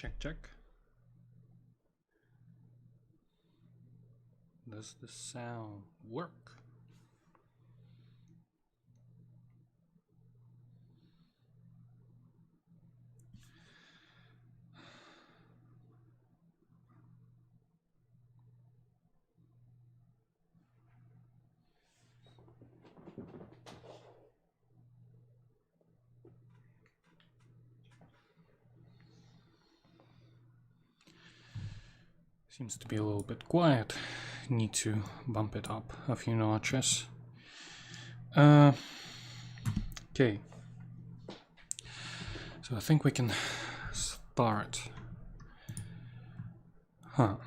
Check. Does the sound work? Seems to be a little bit quiet. Need to bump it up a few notches. Okay. So I think we can start. Huh.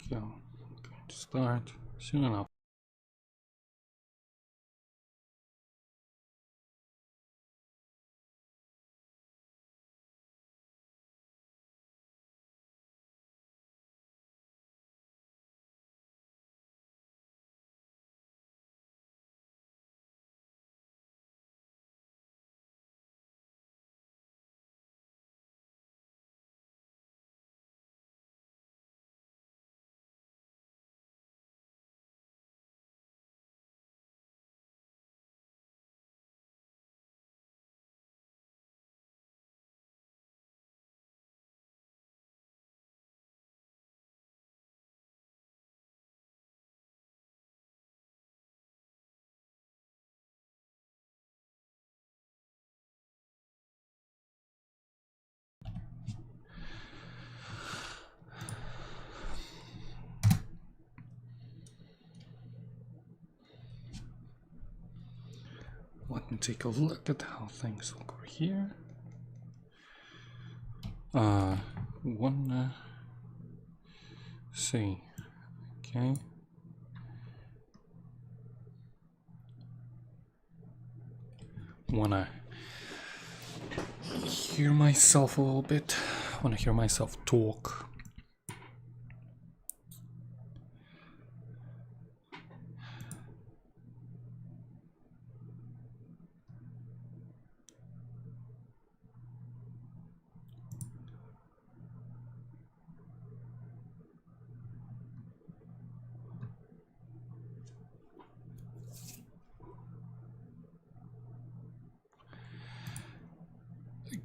Go. I'm going to start soon enough. Let me take a look at how things look over here. Wanna see. Okay. Wanna hear myself a little bit. Wanna hear myself talk.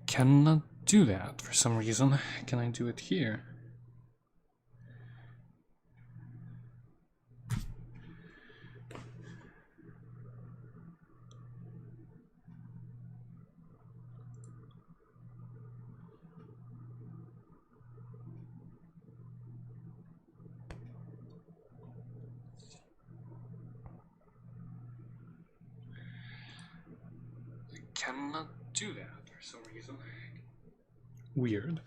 Cannot do that for some reason. Can I do it here? Cannot do that for some reason. Weird.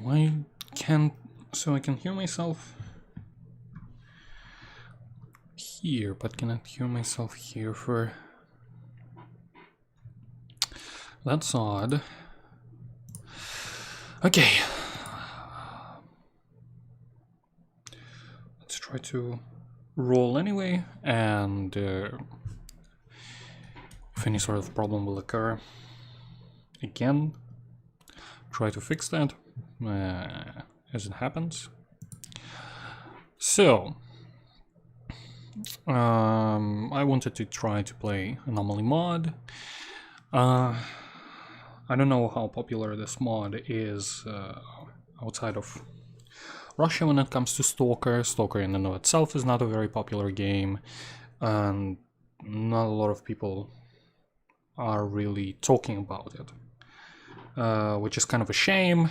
Why can't... So I can hear myself here, but cannot hear myself here for... That's odd. Okay. Let's try to roll anyway, and if any sort of problem will occur again, try to fix that as it happens. So I wanted to try to play Anomaly mod. I don't know how popular this mod is outside of Russia when it comes to S.T.A.L.K.E.R. S.T.A.L.K.E.R in and of itself is not a very popular game, and not a lot of people are really talking about it, which is kind of a shame.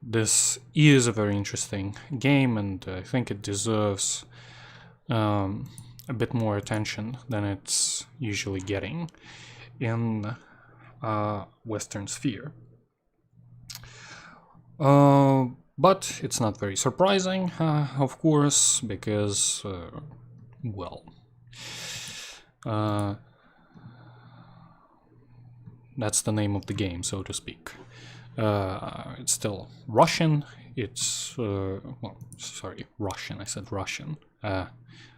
This is a very interesting game, and I think it deserves a bit more attention than it's usually getting in Western sphere. But it's not very surprising, of course, because, well, that's the name of the game, so to speak. It's still Russian. It's well, sorry, Russian. I said Russian. I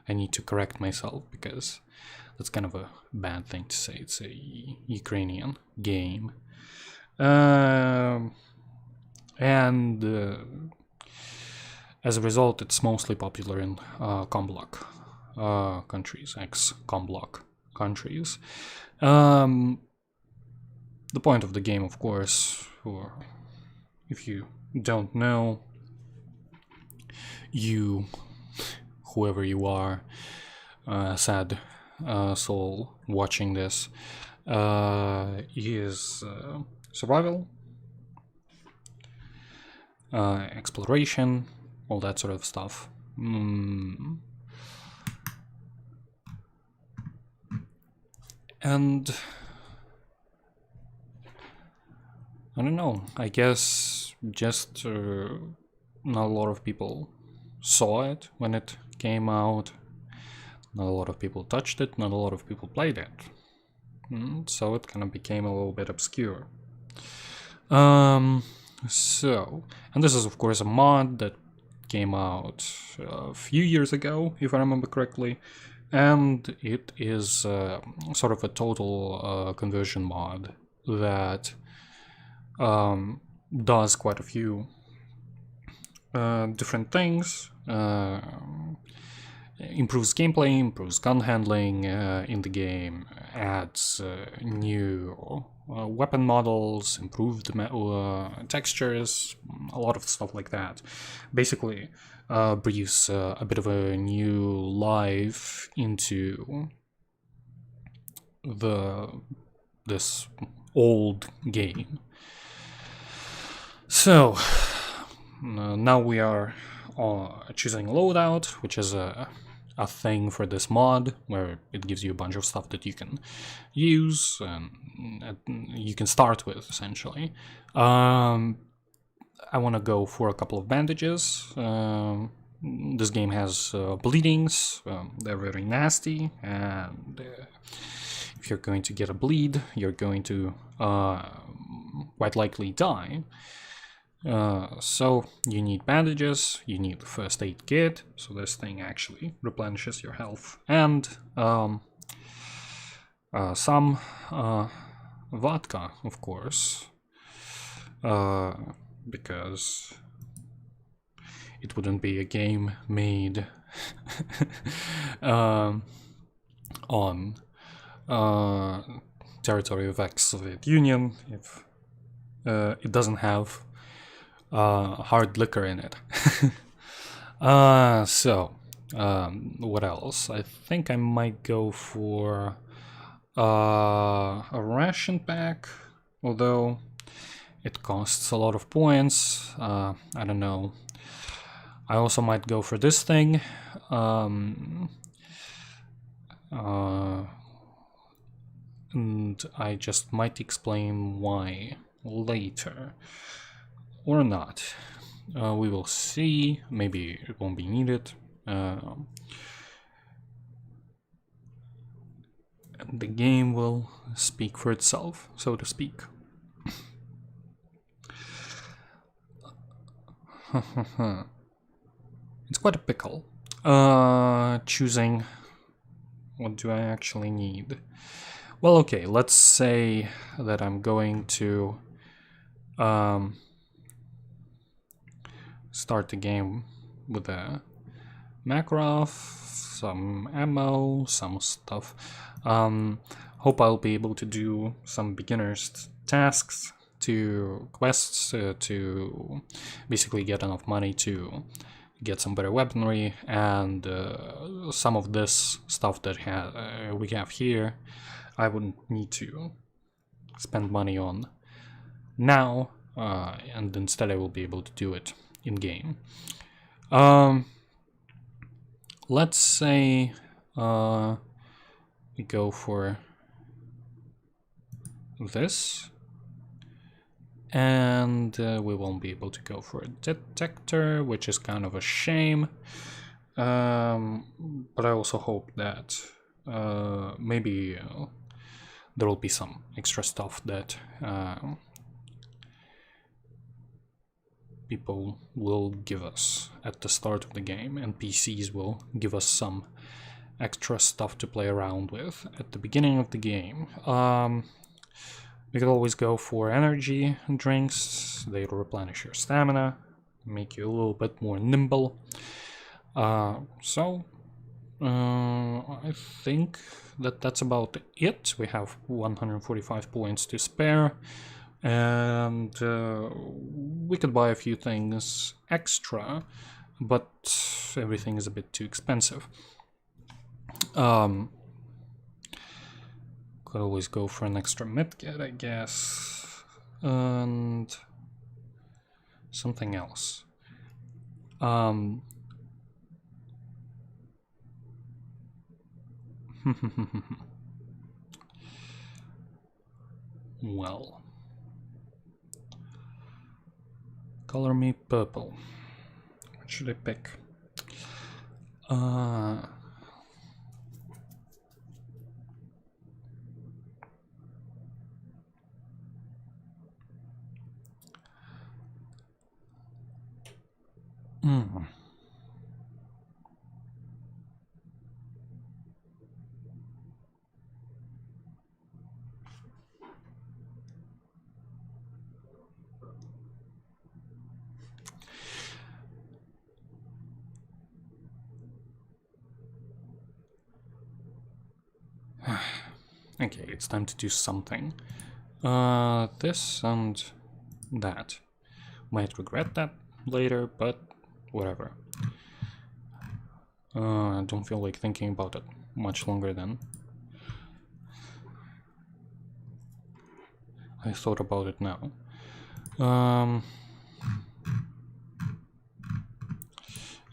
need to correct myself because that's kind of a bad thing to say. It's a Ukrainian game. And as a result, it's mostly popular in Comblock countries, ex-Comblock countries. The point of the game, of course, or if you don't know, you, whoever you are, sad soul watching this, is survival, exploration, all that sort of stuff. And I don't know, I guess just not a lot of people saw it when it came out, not a lot of people touched it, not a lot of people played it, so it kind of became a little bit obscure. So, and this is of course a mod that came out a few years ago, if I remember correctly, and it is sort of a total conversion mod that does quite a few different things. Improves gameplay, improves gun handling in the game, adds new weapon models, improved textures, a lot of stuff like that. Basically, breathes a bit of a new life into this old game. So now we are choosing loadout, which is a thing for this mod, where it gives you a bunch of stuff that you can use and you can start with, essentially. I want to go for a couple of bandages. This game has bleedings, they're very nasty, and if you're going to get a bleed, you're going to quite likely die. So you need bandages, you need the first aid kit, so this thing actually replenishes your health, and some vodka, of course, because it wouldn't be a game made on territory of ex-Soviet Union if it doesn't have hard liquor in it. So what else? I think I might go for a ration pack, although it costs a lot of points. I don't know. I also might go for this thing. And I just might explain why later. Or not. We will see. Maybe it won't be needed. And the game will speak for itself, so to speak. It's quite a pickle. Choosing what do I actually need. Well, okay, let's say that I'm going to start the game with a Makarov, some ammo, some stuff. Hope I'll be able to do some beginner's tasks, to quests, to basically get enough money to get some better weaponry, and some of this stuff that we have here I wouldn't need to spend money on now, and instead I will be able to do it in game. Let's say we go for this, and we won't be able to go for a detector, which is kind of a shame, but I also hope that maybe there will be some extra stuff that people will give us at the start of the game, and PCs will give us some extra stuff to play around with at the beginning of the game. We could always go for energy drinks. They replenish your stamina, make you a little bit more nimble. I think that's about it. We have 145 points to spare, and we could buy a few things extra, but everything is a bit too expensive. Could always go for an extra medkit, I guess, and something else. Well, color me purple. What should I pick? Okay, it's time to do something. This and that. Might regret that later, but whatever. I don't feel like thinking about it much longer than I thought about it now.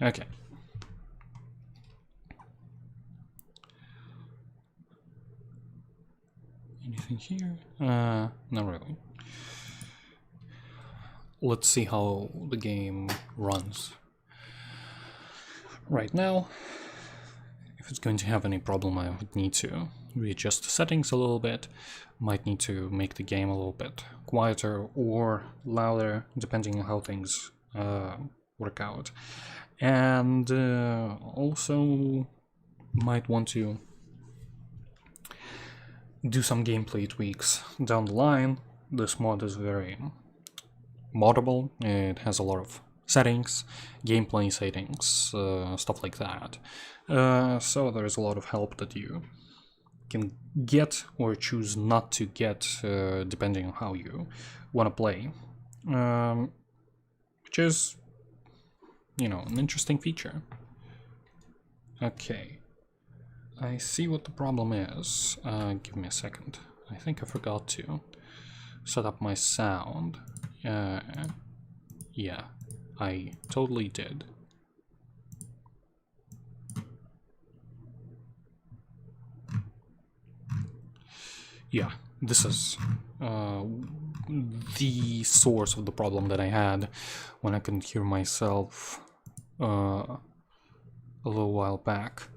Okay. Anything here? Not really. Let's see how the game runs. Right now, if it's going to have any problem, I would need to readjust the settings a little bit. Might need to make the game a little bit quieter or louder, depending on how things work out. And also might want to do some gameplay tweaks down the line. This mod is very moddable. It has a lot of settings, gameplay settings, stuff like that. So there's a lot of help that you can get or choose not to get, depending on how you want to play, which is, you know, an interesting feature. Okay, I see what the problem is. Give me a second. I think I forgot to set up my sound. Yeah, I totally did. Yeah, this is the source of the problem that I had when I couldn't hear myself a little while back.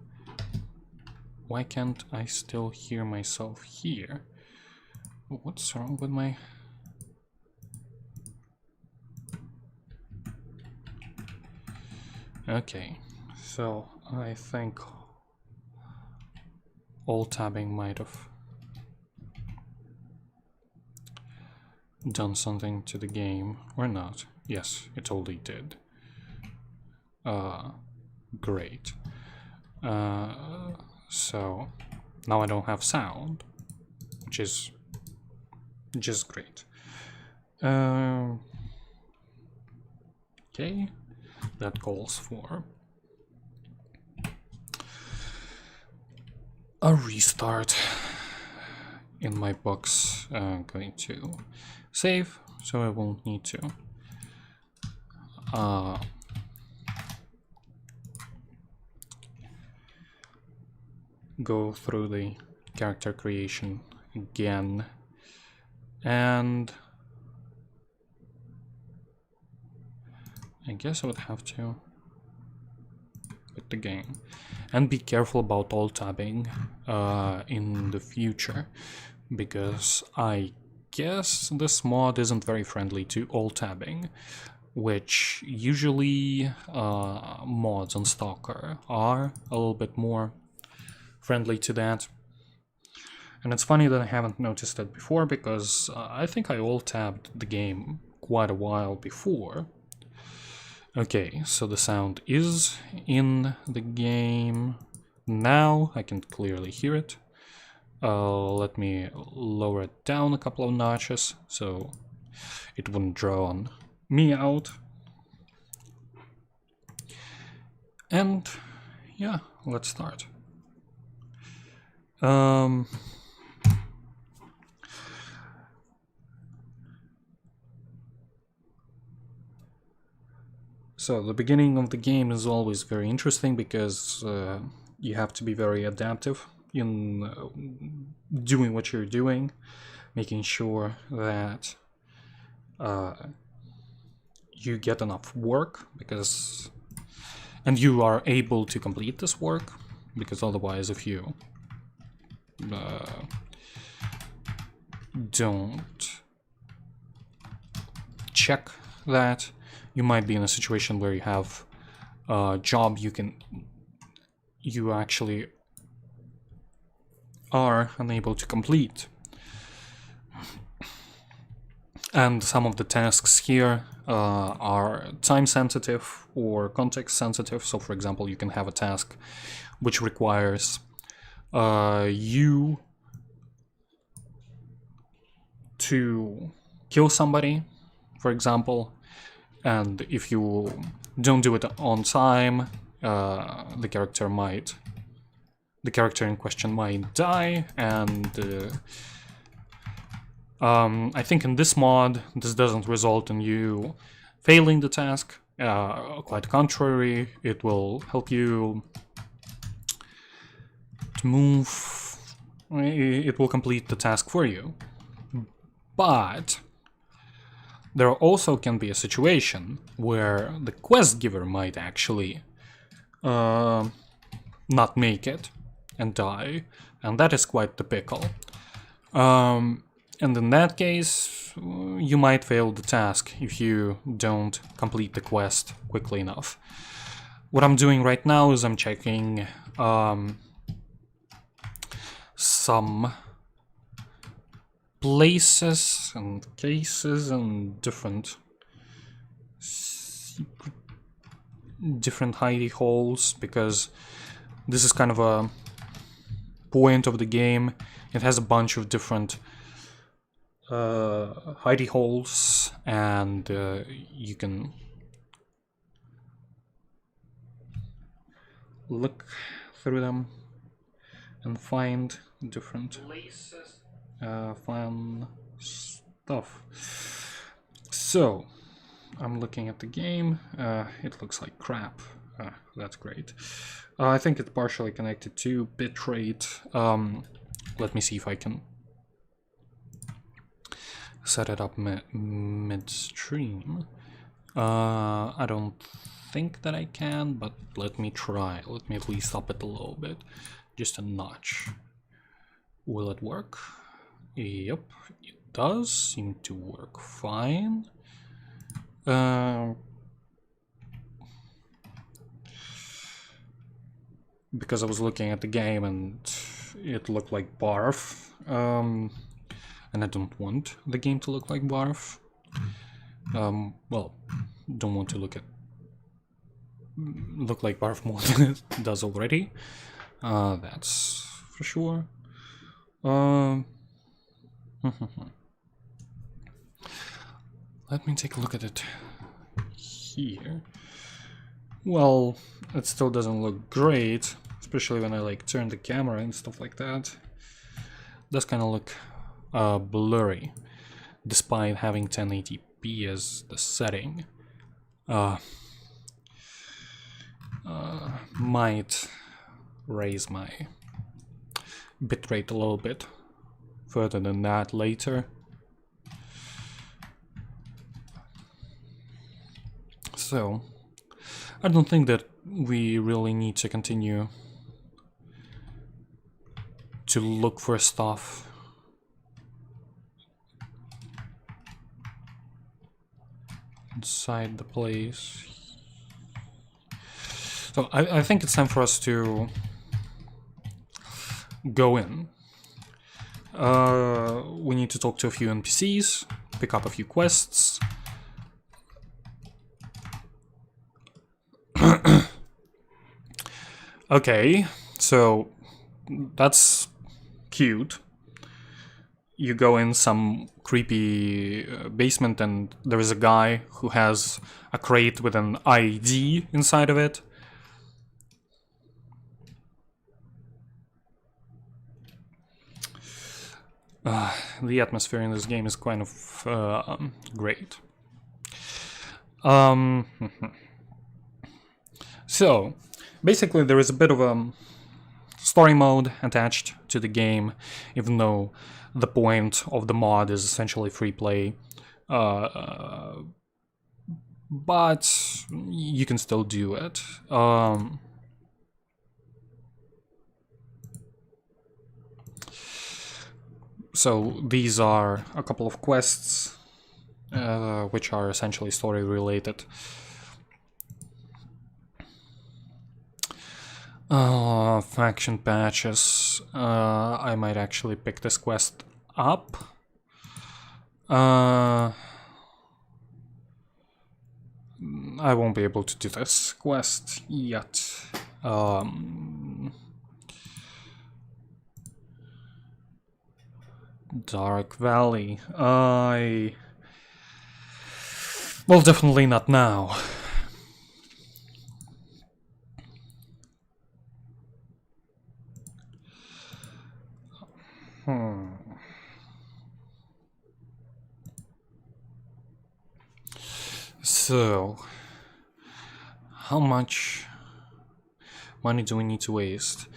Why can't I still hear myself here? What's wrong with my... Okay, so I think alt-tabbing might have done something to the game, or not. Yes, it totally did. Great. So now I don't have sound, which is just great. Okay, that calls for a restart. In my books, I'm going to save, so I won't need to go through the character creation again, and I guess I would have to quit the game and be careful about alt-tabbing in the future, because I guess this mod isn't very friendly to alt-tabbing, which usually mods on S.T.A.L.K.E.R are a little bit more friendly to that. And it's funny that I haven't noticed it before, because I think I alt-tabbed the game quite a while before. Okay, so the sound is in the game. Now I can clearly hear it. Let me lower it down a couple of notches so it wouldn't drown me out. And yeah, let's start. So the beginning of the game is always very interesting because you have to be very adaptive in doing what you're doing, making sure that you get enough work, and you are able to complete this work, because otherwise if you don't check that, you might be in a situation where you have a job you actually are unable to complete. And some of the tasks here are time sensitive or context sensitive. So for example, you can have a task which requires you to kill somebody, for example, and if you don't do it on time, the character in question might die, and I think in this mod this doesn't result in you failing the task. Quite the contrary, it will help you to move. It will complete the task for you. But there also can be a situation where the quest giver might actually not make it and die, and that is quite the pickle. And in that case, you might fail the task if you don't complete the quest quickly enough. What I'm doing right now is I'm checking some places and cases and different hidey holes, because this is kind of a point of the game. It has a bunch of different hidey holes, and you can look through them and find different places, fun stuff. So I'm looking at the game. It looks like crap. That's great. I think it's partially connected to bitrate. Let me see if I can set it up midstream. I don't think that I can, but let me try. Let me at least up it a little bit, just a notch. Will it work? Yep, it does seem to work fine. Because I was looking at the game and it looked like barf, and I don't want the game to look like barf. Well, don't want to look like barf more than it does already. That's for sure. Let me take a look at it here. Well, it still doesn't look great, especially when I like turn the camera and stuff like that. It does kind of look blurry, despite having 1080p as the setting. Might raise my bitrate a little bit further than that later. So I don't think that we really need to continue to look for stuff inside the place. So I think it's time for us to go in. We need to talk to a few NPCs, pick up a few quests. Okay, so that's cute. You go in some creepy basement and there is a guy who has a crate with an ID inside of it. The atmosphere in this game is kind of great. So, basically there is a bit of a story mode attached to the game, even though the point of the mod is essentially free play. But you can still do it. So these are a couple of quests, which are essentially story related. Faction patches. I might actually pick this quest up. I won't be able to do this quest yet. Dark Valley. Well, definitely not now. So, how much money do we need to waste?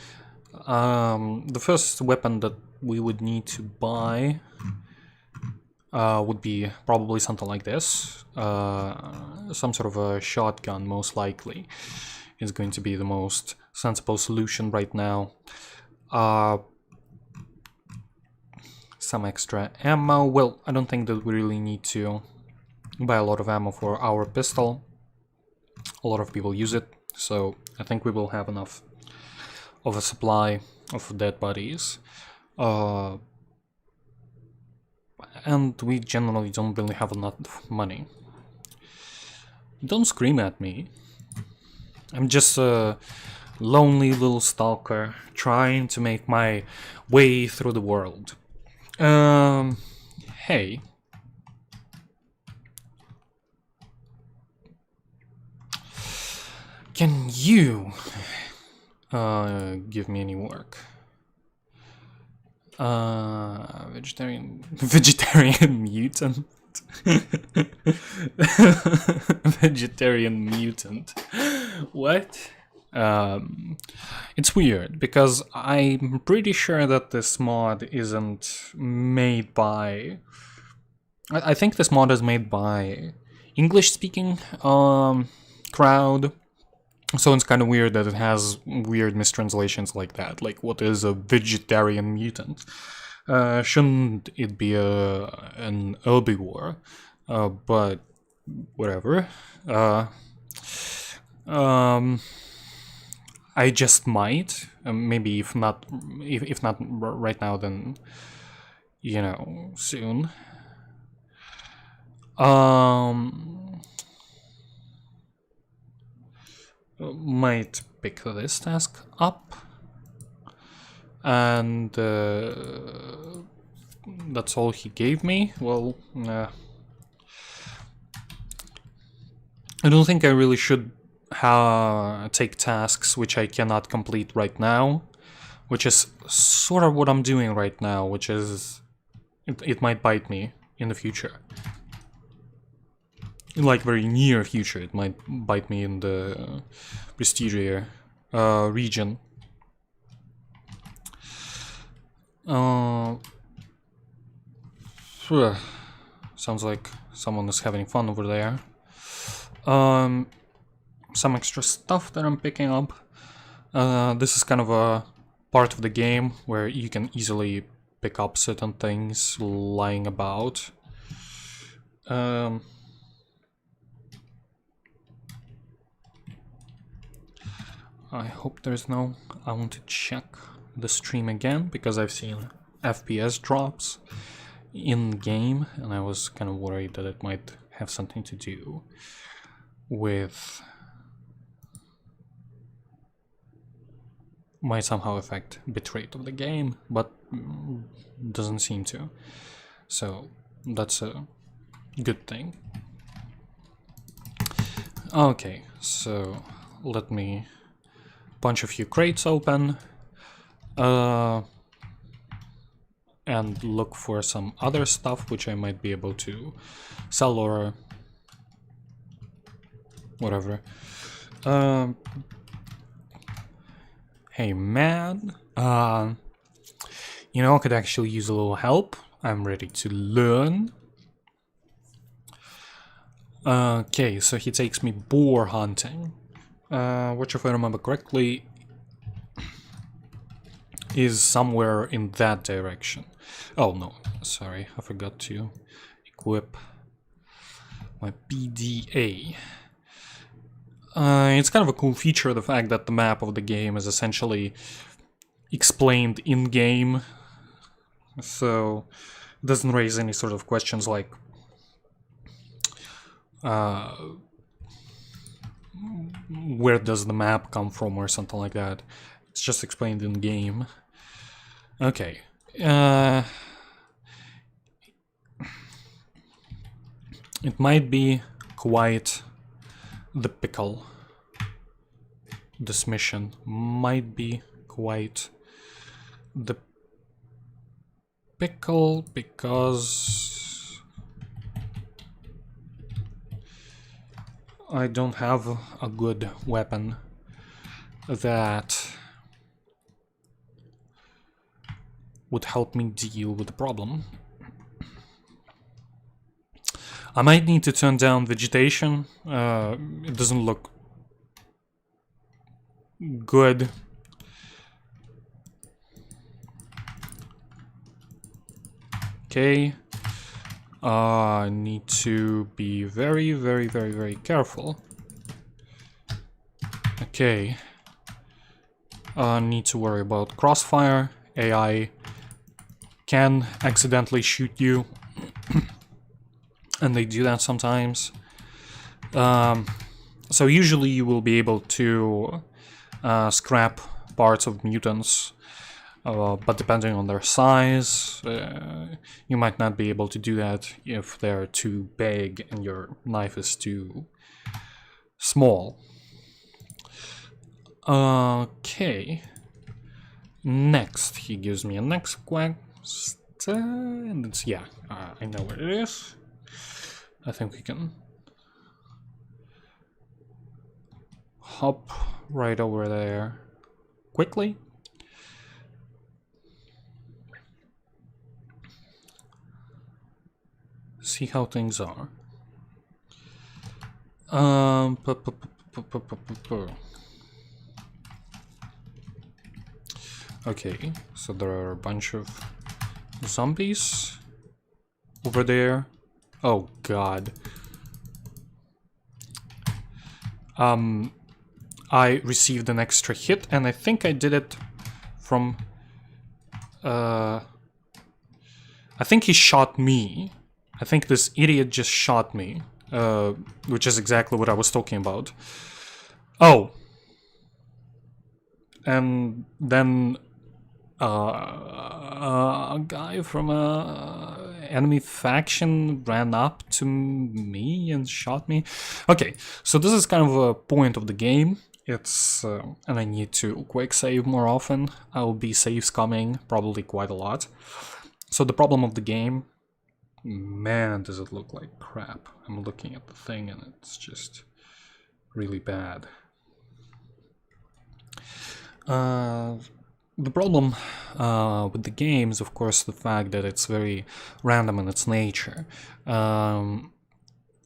The first weapon that we would need to buy would be probably something like this. Some sort of a shotgun, most likely, is going to be the most sensible solution right now. Some extra ammo. Well, I don't think that we really need to buy a lot of ammo for our pistol. A lot of people use it, so I think we will have enough of a supply of dead bodies. And we generally don't really have enough money. Don't scream at me. I'm just a lonely little stalker trying to make my way through the world. Hey. Can you give me any work? Vegetarian mutant. Vegetarian mutant. What? It's weird because I'm pretty sure that this mod isn't made by. I think this mod is made by English-speaking crowd. So it's kind of weird that it has weird mistranslations like that. Like, what is a vegetarian mutant? Shouldn't it be an herbivore? But whatever. I just might. Maybe if not right now, then soon. Might pick this task up, and that's all he gave me. Well, I don't think I really should take tasks which I cannot complete right now, which is sort of what I'm doing right now, which is it might bite me in the future. In like very near future, it might bite me in the Prestige region. Sounds like someone is having fun over there. Some extra stuff that I'm picking up. This is kind of a part of the game where you can easily pick up certain things lying about. I hope there's no... I want to check the stream again, because I've seen FPS drops in game, and I was kind of worried that it might have something to do with... might somehow affect bitrate of the game, but doesn't seem to. So that's a good thing. Okay, so let me punch a few crates open and look for some other stuff which I might be able to sell or whatever. Hey man, you know, I could actually use a little help. I'm ready to learn. Okay, so he takes me boar hunting, which, if I remember correctly, is somewhere in that direction. Oh no, sorry, I forgot to equip my PDA. It's kind of a cool feature, the fact that the map of the game is essentially explained in-game, so it doesn't raise any sort of questions like where does the map come from or something like that. It's just explained in-game. Okay. It might be quite the pickle. This mission might be quite the pickle because I don't have a good weapon that would help me deal with the problem. I might need to turn down vegetation. It doesn't look good. Okay. I need to be very, very, very, very careful. Okay. Need to worry about crossfire. AI can accidentally shoot you. And they do that sometimes. So usually you will be able to scrap parts of mutants, but depending on their size, you might not be able to do that if they're too big and your knife is too small. Okay. Next, he gives me a next quest, and it's, yeah, I know where it is. I think we can hop right over there quickly. See how things are. Okay, so there are a bunch of zombies over there. Oh god. I received an extra hit, and I think I did it from... I think he shot me. I think this idiot just shot me, which is exactly what I was talking about. Oh. And then a guy from a enemy faction ran up to me and shot me. Okay, so this is kind of a point of the game. It's and I need to quick save more often. I'll be save scumming probably quite a lot. So the problem of the game, man, does it look like crap. I'm looking at the thing and it's just really bad. The problem with the game is, of course, the fact that it's very random in its nature. A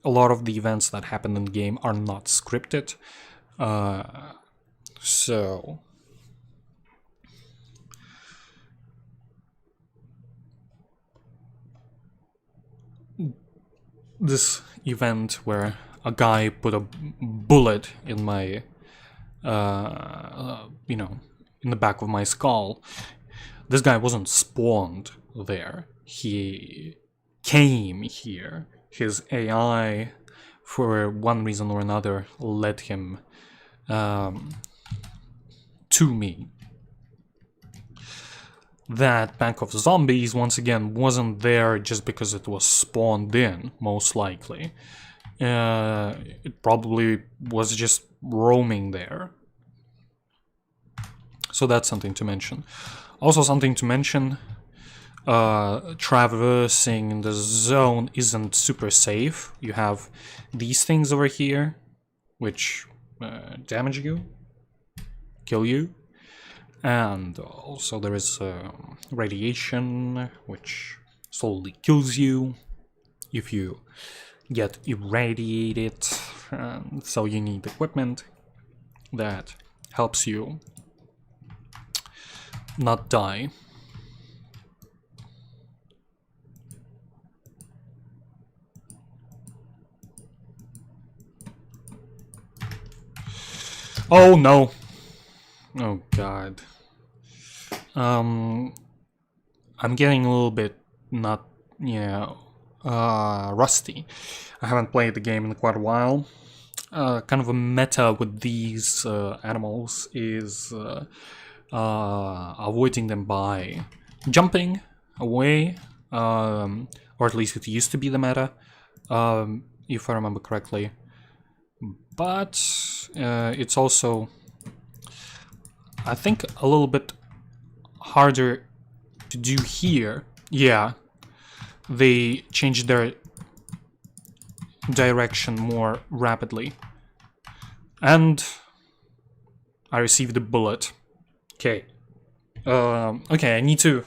lot of the events that happen in the game are not scripted. So this event where a guy put a bullet in my you know, in the back of my skull. This guy wasn't spawned there. He came here. His AI, for one reason or another, led him to me. That pack of zombies, once again, wasn't there just because it was spawned in, most likely. It probably was just roaming there. So that's something to mention. Also something to mention, traversing the zone isn't super safe. You have these things over here, which damage you, kill you. And also there is radiation, which slowly kills you if you get irradiated. And so you need equipment that helps you not die. Oh no! Oh god. I'm getting a little bit not, rusty. I haven't played the game in quite a while. Kind of a meta with these animals is avoiding them by jumping away, or at least it used to be the meta, if I remember correctly. But it's also, I think, a little bit harder to do here. Yeah, they changed their direction more rapidly. And I received a bullet. Okay. Okay, I need to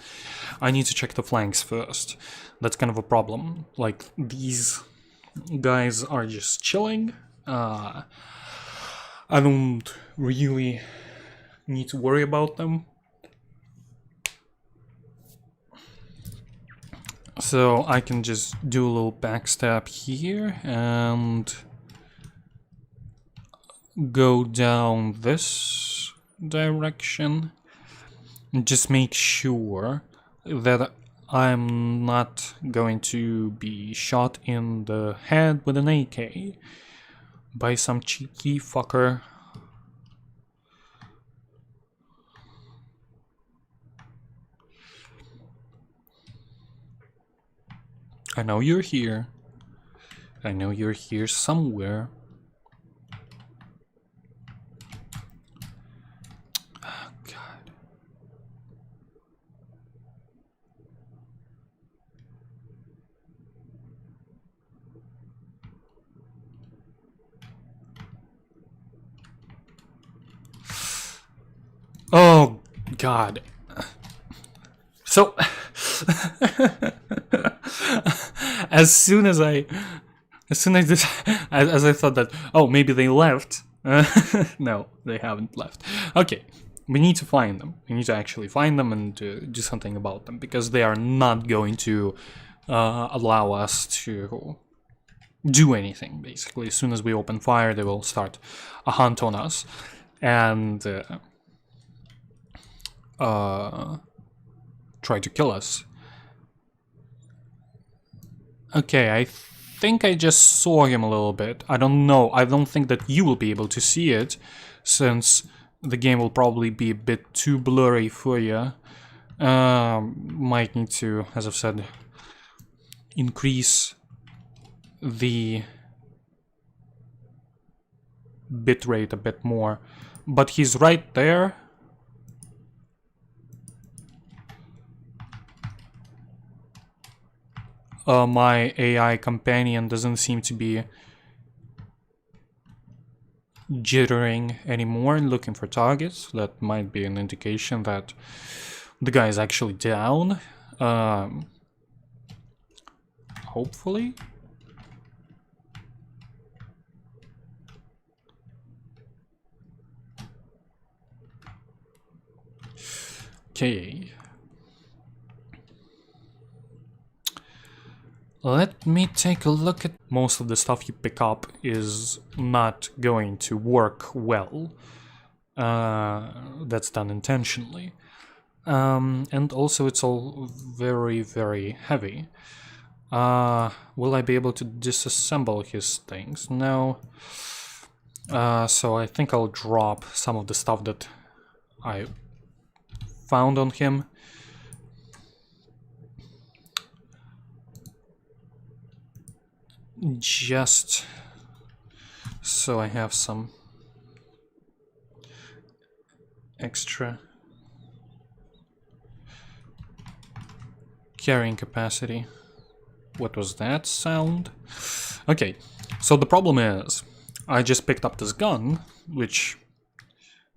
check the flanks first. That's kind of a problem. Like, these guys are just chilling. I don't really need to worry about them. So I can just do a little backstab here and go down this direction. And just make sure that I'm not going to be shot in the head with an AK by some cheeky fucker. I know you're here. I know you're here somewhere. Oh, God. Oh, God. So, as soon as I thought that, oh, maybe they left. No, they haven't left. Okay, we need to find them. We need to actually find them and do something about them, because they are not going to allow us to do anything, basically. As soon as we open fire, they will start a hunt on us. And try to kill us. Okay, I think I just saw him a little bit. I don't know. I don't think that you will be able to see it, since the game will probably be a bit too blurry for you. Might need to, as I've said, increase the bitrate a bit more. But he's right there. My AI companion doesn't seem to be jittering anymore, looking for targets. That might be an indication that the guy is actually down. Hopefully. Okay. Let me take a look at... Most of the stuff you pick up is not going to work well. that's done intentionally. And also it's all very, very heavy. Will I be able to disassemble his things? No. So I think I'll drop some of the stuff that I found on him. Just so I have some extra carrying capacity. What was that sound? Okay, so the problem is I just picked up this gun, which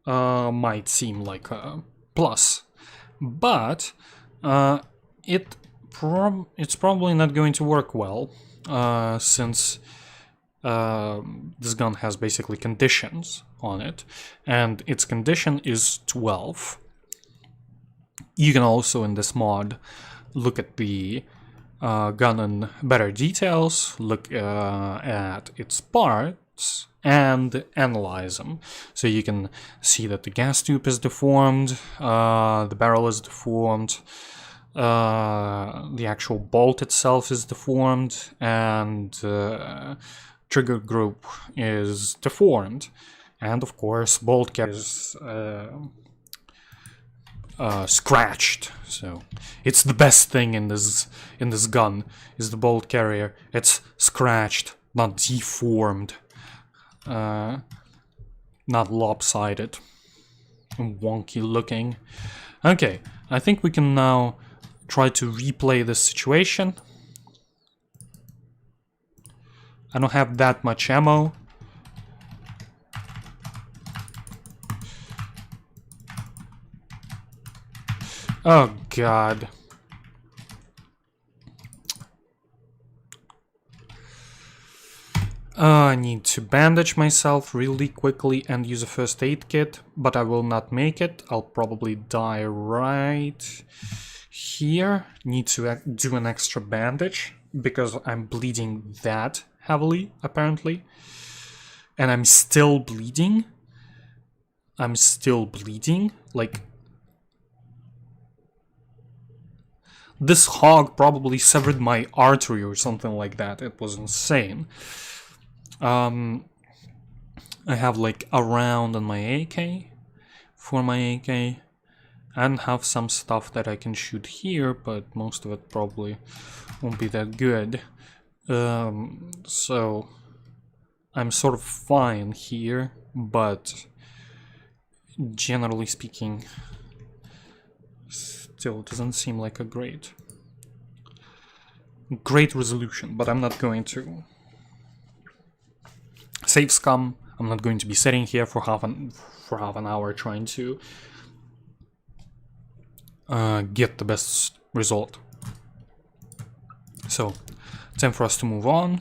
might seem like a plus, but it's probably not going to work well, since this gun has basically conditions on it, and its condition is 12. You can also in this mod look at the gun in better details, look at its parts, and analyze them. So you can see that the gas tube is deformed, the barrel is deformed, the actual bolt itself is deformed, and trigger group is deformed, and of course bolt cap is scratched. So it's the best thing in this gun is the bolt carrier. It's scratched, not deformed, not lopsided and wonky looking. Okay, I think we can now try to replay this situation. I don't have that much ammo. Oh god. I need to bandage myself really quickly and use a first aid kit, but I will not make it. I'll probably die right here. Need to do an extra bandage because I'm bleeding that heavily, apparently. And I'm still bleeding. Like, this hog probably severed my artery or something like that. It was insane. I have like a round on my AK for my AK, and have some stuff that I can shoot here, but most of it probably won't be that good. So I'm sort of fine here, but generally speaking, still doesn't seem like a great resolution. But I'm not going to save scum. I'm not going to be sitting here for half an hour trying to get the best result. So, time for us to move on.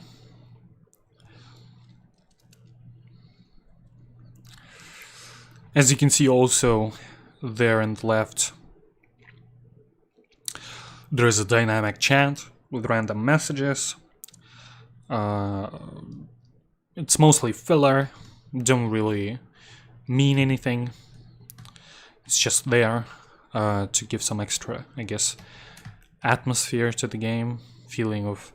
As you can see also there and left, there is a dynamic chat with random messages. It's mostly filler, don't really mean anything. It's just there to give some extra, I guess, atmosphere to the game, feeling of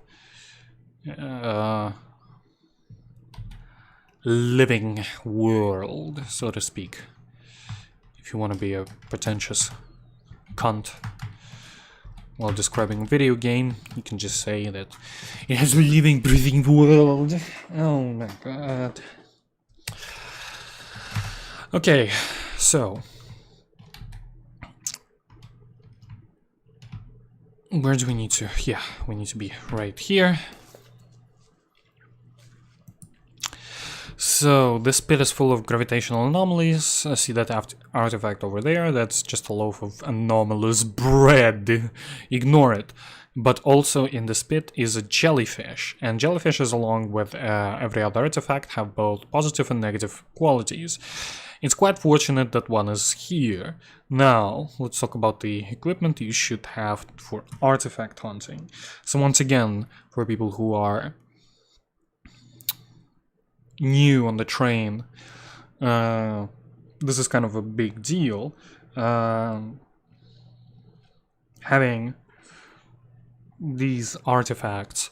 living world, so to speak. If you want to be a pretentious cunt while describing a video game, you can just say that it has a living, breathing world. Oh my god. Okay, so where do we need to? Yeah, we need to be right here. So this pit is full of gravitational anomalies. I see that artifact over there. That's just a loaf of anomalous bread. Ignore it. But also in this pit is a jellyfish. And jellyfishes, along with every other artifact, have both positive and negative qualities. It's quite fortunate that one is here. Now, let's talk about the equipment you should have for artifact hunting. So once again, for people who are new on the train, the this is kind of a big deal. Having these artifacts.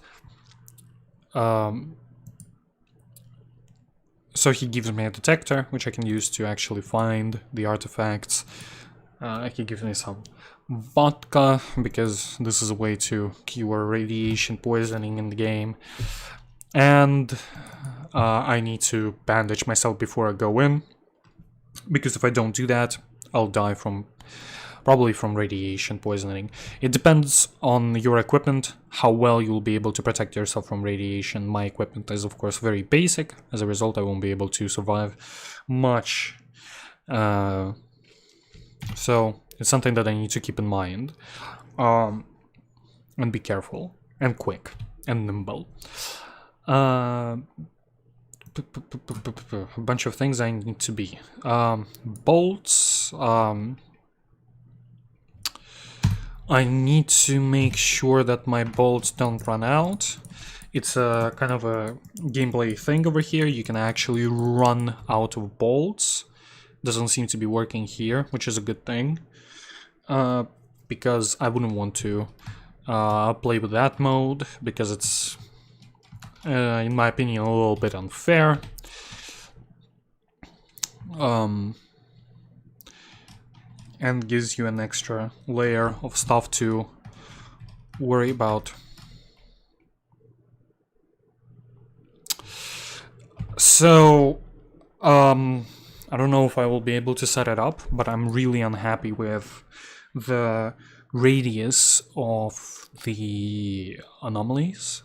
So he gives me a detector, which I can use to actually find the artifacts. He gives me some vodka, because this is a way to cure radiation poisoning in the game. And I need to bandage myself before I go in, because if I don't do that, I'll die probably from radiation poisoning. It depends on your equipment, how well you'll be able to protect yourself from radiation. My equipment is of course very basic, as a result I won't be able to survive much. So it's something that I need to keep in mind. And be careful, and quick, and nimble. A bunch of things I need to be. Bolts, I need to make sure that my bolts don't run out. It's a kind of a gameplay thing over here. You can actually run out of bolts. Doesn't seem to be working here, which is a good thing. Because I wouldn't want to play with that mode, because it's, in my opinion, a little bit unfair. And gives you an extra layer of stuff to worry about. So, I don't know if I will be able to set it up, but I'm really unhappy with the radius of the anomalies.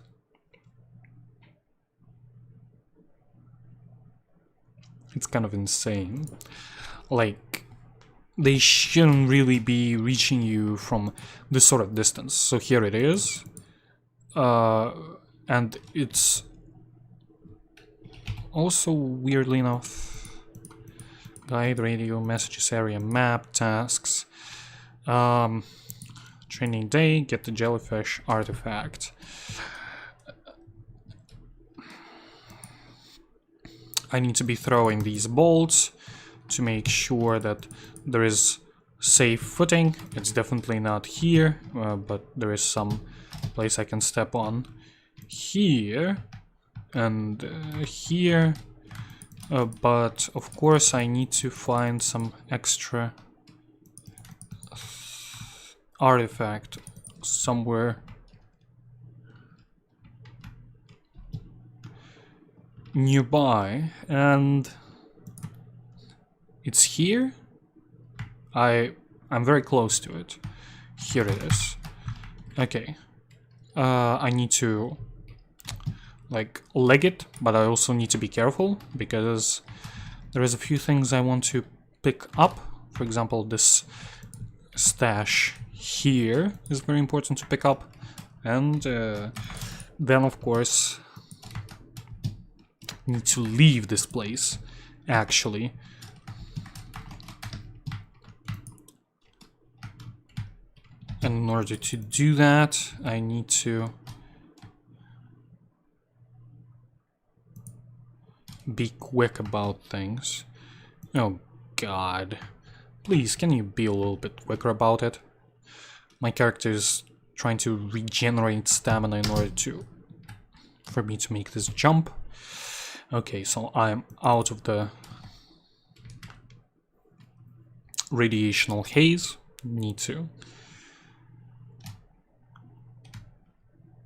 It's kind of insane. Like, they shouldn't really be reaching you from this sort of distance. So here it is. And it's also, weirdly enough, guide, radio, messages, area, map, tasks, training day, get the jellyfish artifact. I need to be throwing these bolts to make sure that there is safe footing. It's definitely not here, but there is some place I can step on. Here and here, but of course I need to find some extra artifact somewhere nearby, and it's here. I'm very close to it. Here it is. Okay. I need to like leg it, but I also need to be careful because there is a few things I want to pick up. For example, this stash here is very important to pick up, and then of course need to leave this place actually. And in order to do that, I need to be quick about things. Oh god. Please, can you be a little bit quicker about it? My character is trying to regenerate stamina in order for me to make this jump. Okay, so I'm out of the radiational haze. Need to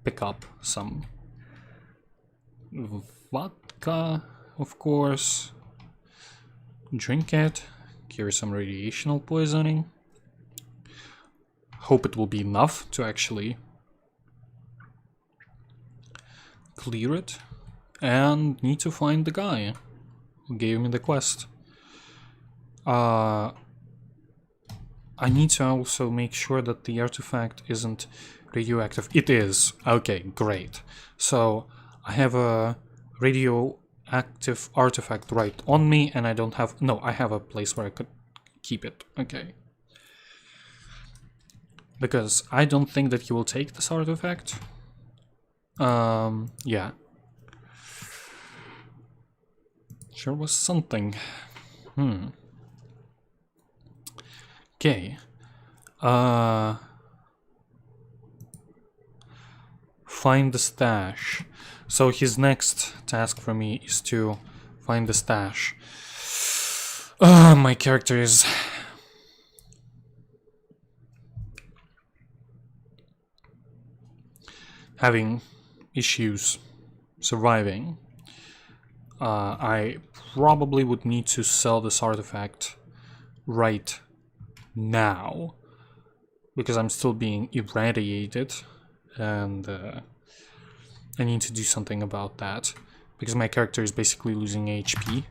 pick up some vodka, of course. Drink it, cure some radiational poisoning. Hope it will be enough to actually clear it. And need to find the guy who gave me the quest. I need to also make sure that the artifact isn't radioactive. It is. Okay, great. So I have a radioactive artifact right on me, and I don't have... No, I have a place where I could keep it. Okay. Because I don't think that he will take this artifact. Yeah. Sure was something. Okay. Find the stash. So his next task for me is to find the stash. My character is having issues surviving. I probably would need to sell this artifact right now because I'm still being irradiated, and I need to do something about that because my character is basically losing HP.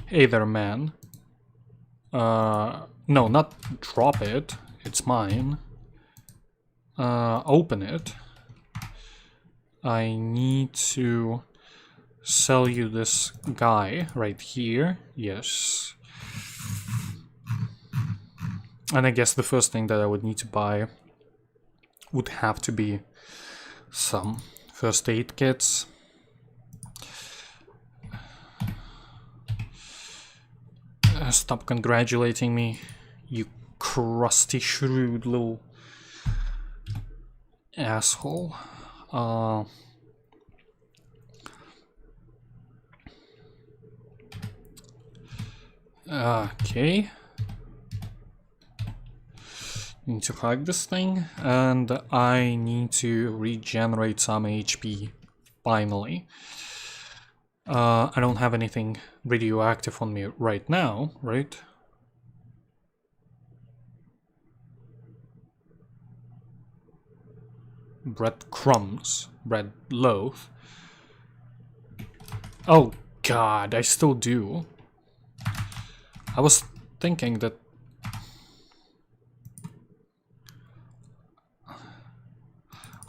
Hey there, man. No, not drop it. It's mine. Open it. I need to sell you this guy right here. Yes. And I guess the first thing that I would need to buy would have to be some first aid kits. Stop congratulating me, you crusty, shrewd little asshole. Okay. Need to hug this thing, and I need to regenerate some HP, finally. I don't have anything radioactive on me right now, right? Bread crumbs, bread loaf. Oh god, I still do. I was thinking that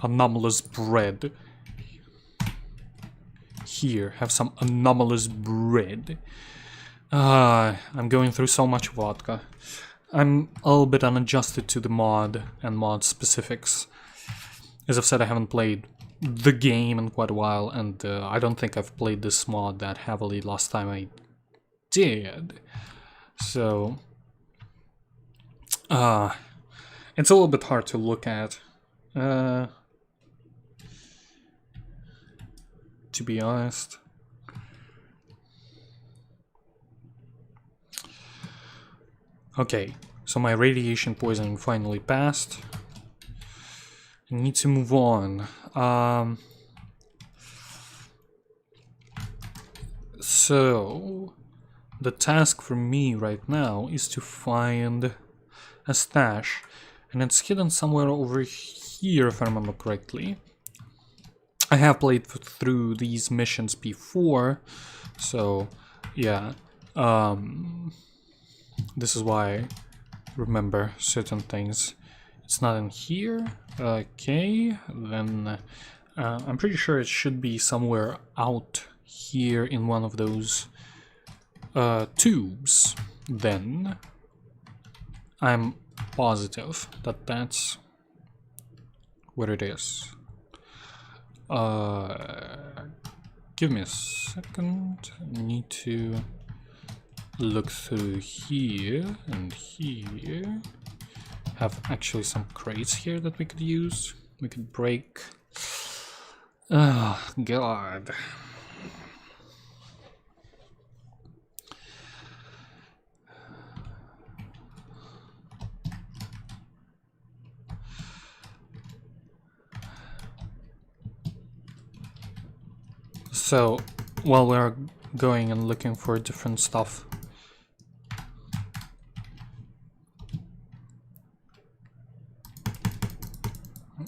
anomalous bread. Here, have some anomalous bread. I'm going through so much vodka. I'm a little bit unadjusted to the mod and mod specifics. As I've said, I haven't played the game in quite a while, and I don't think I've played this mod that heavily last time I did. So, it's a little bit hard to look at. To be honest. Okay, so my radiation poisoning finally passed. I need to move on. So, the task for me right now is to find a stash, and it's hidden somewhere over here if I remember correctly. I have played through these missions before, so yeah, this is why I remember certain things. It's not in here. Okay, then I'm pretty sure it should be somewhere out here in one of those tubes. Then I'm positive that that's what it is. Give me a second. I need to look through here and here. Have actually some crates here that we could use. We could break. Oh, God. So, while we're going and looking for different stuff,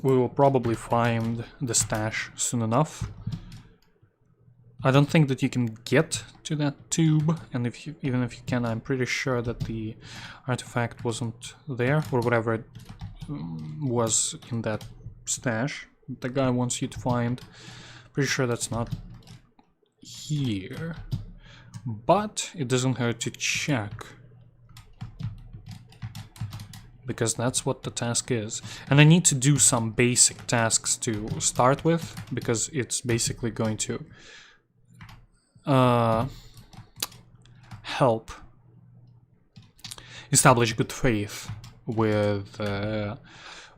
we will probably find the stash soon enough. I don't think that you can get to that tube, and even if you can, I'm pretty sure that the artifact wasn't there, or whatever it was in that stash the guy wants you to find. Pretty sure that's not here, but it doesn't hurt to check, because that's what the task is. And I need to do some basic tasks to start with, because it's basically going to help establish good faith with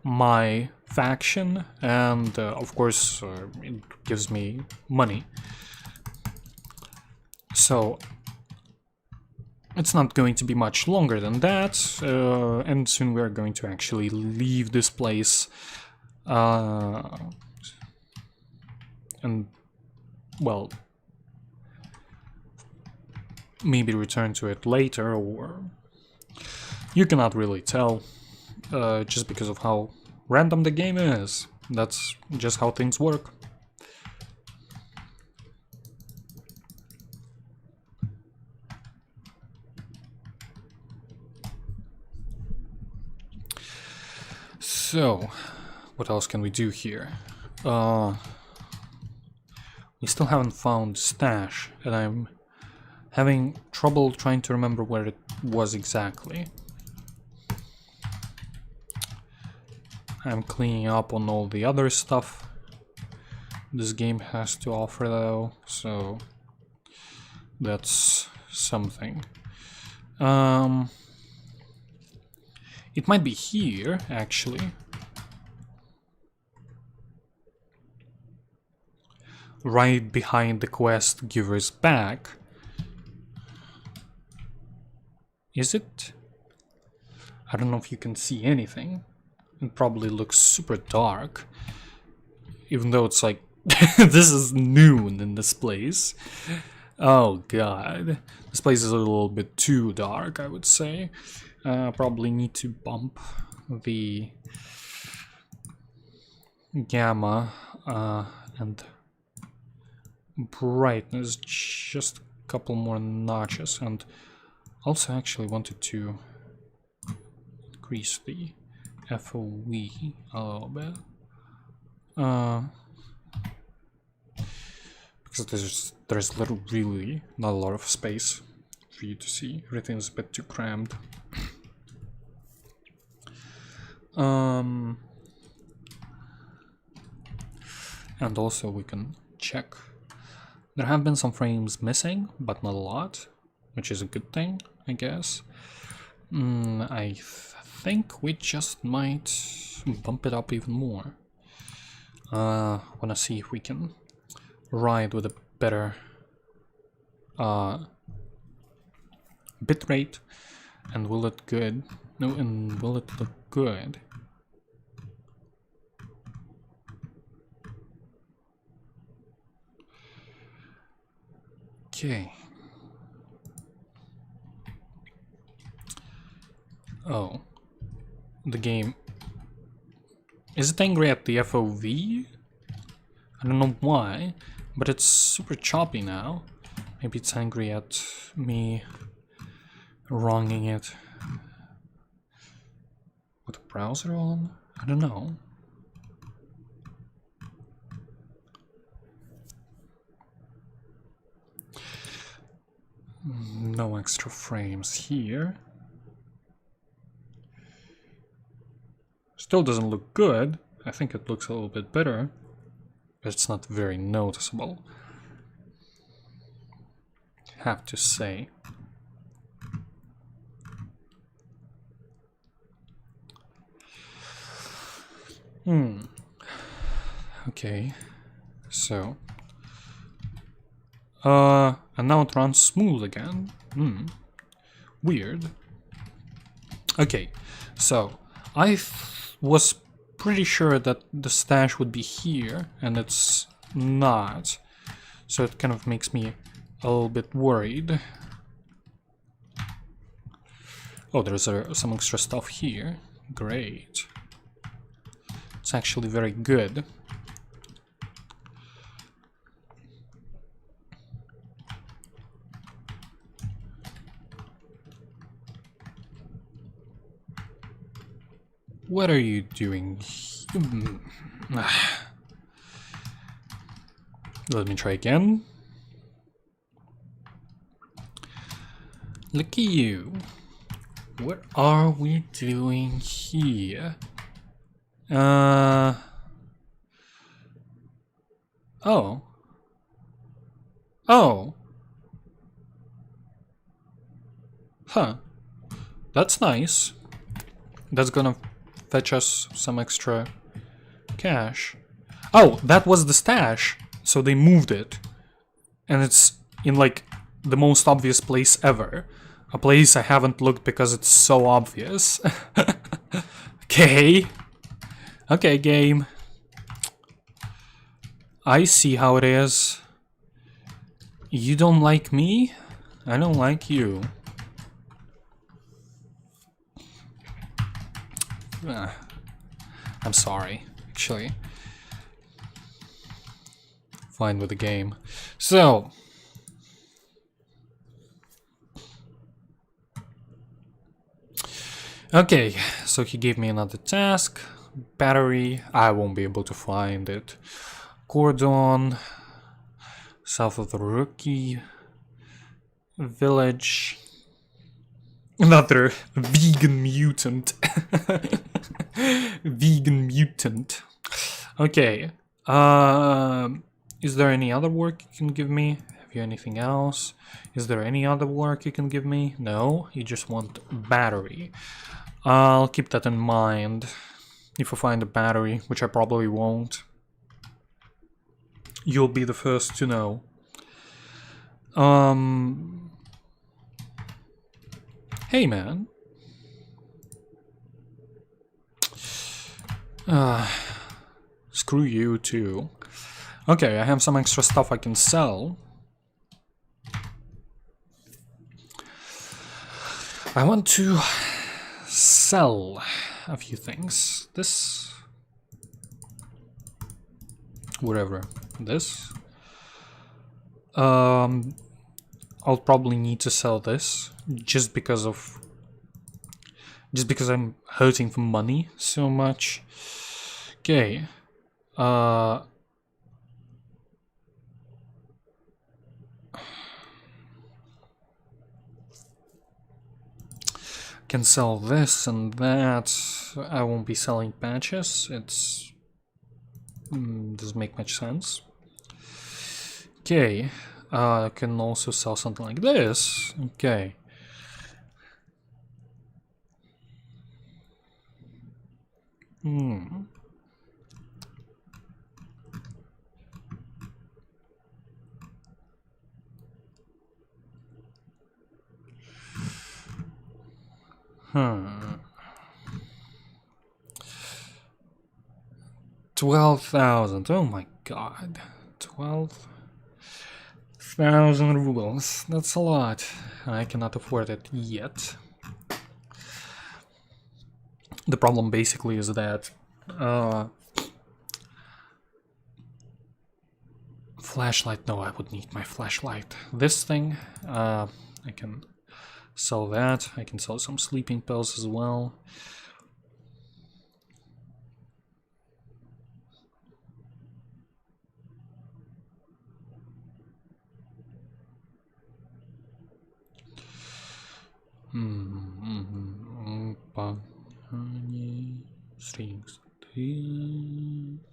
my faction, and of course it gives me money. So it's not going to be much longer than that, and soon we're going to actually leave this place and, well, maybe return to it later, or you cannot really tell, just because of how random the game is. That's just how things work. So, what else can we do here? We still haven't found stash, and I'm having trouble trying to remember where it was exactly. I'm cleaning up on all the other stuff this game has to offer, though, so that's something. It might be here, actually. Right behind the quest giver's back. Is it? I don't know if you can see anything. It probably looks super dark. Even though it's like, this is noon in this place. Oh god. This place is a little bit too dark, I would say. Probably need to bump the gamma and brightness just a couple more notches, and also actually wanted to increase the FOV a little bit, because there's really not a lot of space for you to see. Everything's a bit too crammed. And also we can check. There have been some frames missing, but not a lot, which is a good thing, I guess. I think we just might bump it up even more. Wanna see if we can ride with a better bitrate, and will it good? No, and will it look good? Okay. Oh, the game. Is it angry at the FOV? I don't know why, but it's super choppy now. Maybe it's angry at me wronging it with the browser on? I don't know. No extra frames here. Still doesn't look good. I think it looks a little bit better, but it's not very noticeable, have to say. Okay, so and now it runs smooth again. Weird. Okay, so I was pretty sure that the stash would be here, and it's not. So it kind of makes me a little bit worried. Oh, there's some extra stuff here. Great. It's actually very good. What are you doing? Let me try again. Look at you. What are we doing here? Oh. Oh. Huh. That's nice. That's gonna fetch us some extra cash. Oh, that was the stash. So they moved it. And it's in like the most obvious place ever. A place I haven't looked because it's so obvious. Okay. Okay, game. I see how it is. You don't like me? I don't like you. I'm sorry, actually. Fine with the game. So... okay, so he gave me another task. Battery, I won't be able to find it. Cordon, south of the Russky village. Another vegan mutant. Vegan mutant. Okay. Is there any other work you can give me? Have you anything else? Is there any other work you can give me? No, you just want battery. I'll keep that in mind if I find a battery, which I probably won't. You'll be the first to know. Hey, man. Screw you, too. Okay, I have some extra stuff I can sell. I want to sell a few things. This... whatever. This. I'll probably need to sell this just because I'm hurting for money so much. Okay. Can sell this and that. I won't be selling patches. It's doesn't make much sense. Okay. I can also sell something like this. Okay. $12,000. Oh my god. 12,000 rubles. That's a lot. I cannot afford it yet. The problem basically is that flashlight. No, I would need my flashlight. This thing, I can sell that. I can sell some sleeping pills as well.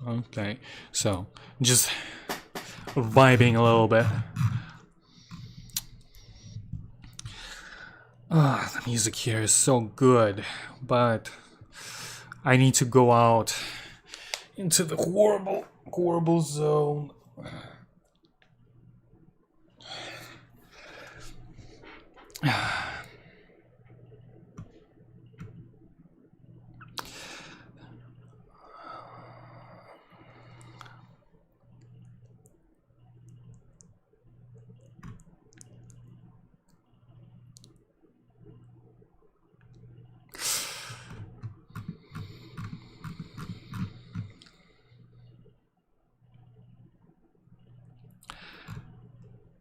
Okay, so just vibing a little bit. The music here is so good, but I need to go out into the horrible zone.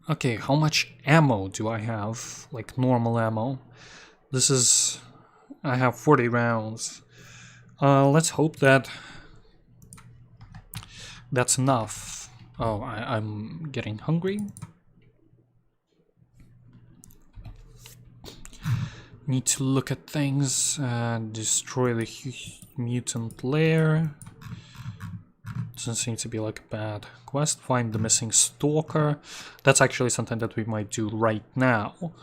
Okay, how much ammo do I have? Like normal ammo. This is... I have 40 rounds. Let's hope that that's enough. Oh, I'm getting hungry. Need to look at things. Destroy the mutant lair. Doesn't seem to be like a bad quest. Find the missing stalker. That's actually something that we might do right now.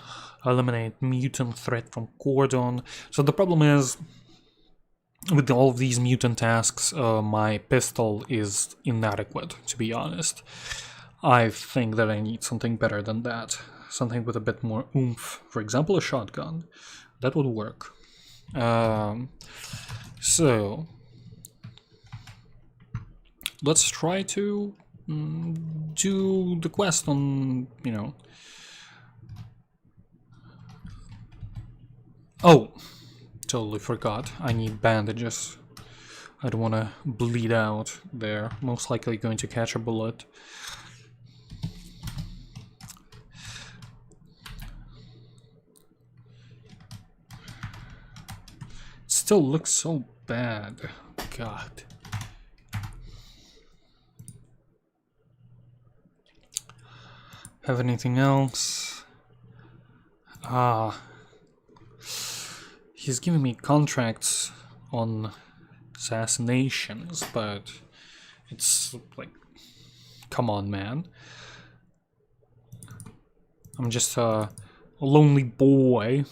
Eliminate mutant threat from Cordon. So the problem is, with all of these mutant tasks, my pistol is inadequate, to be honest. I think that I need something better than that. Something with a bit more oomph. For example, a shotgun. That would work. So let's try to do the quest on, you know. Oh, totally forgot. I need bandages. I don't want to bleed out there. Most likely going to catch a bullet. It still looks so bad. God. Have anything else? He's giving me contracts on assassinations, but it's like, come on, man. I'm just a lonely boy.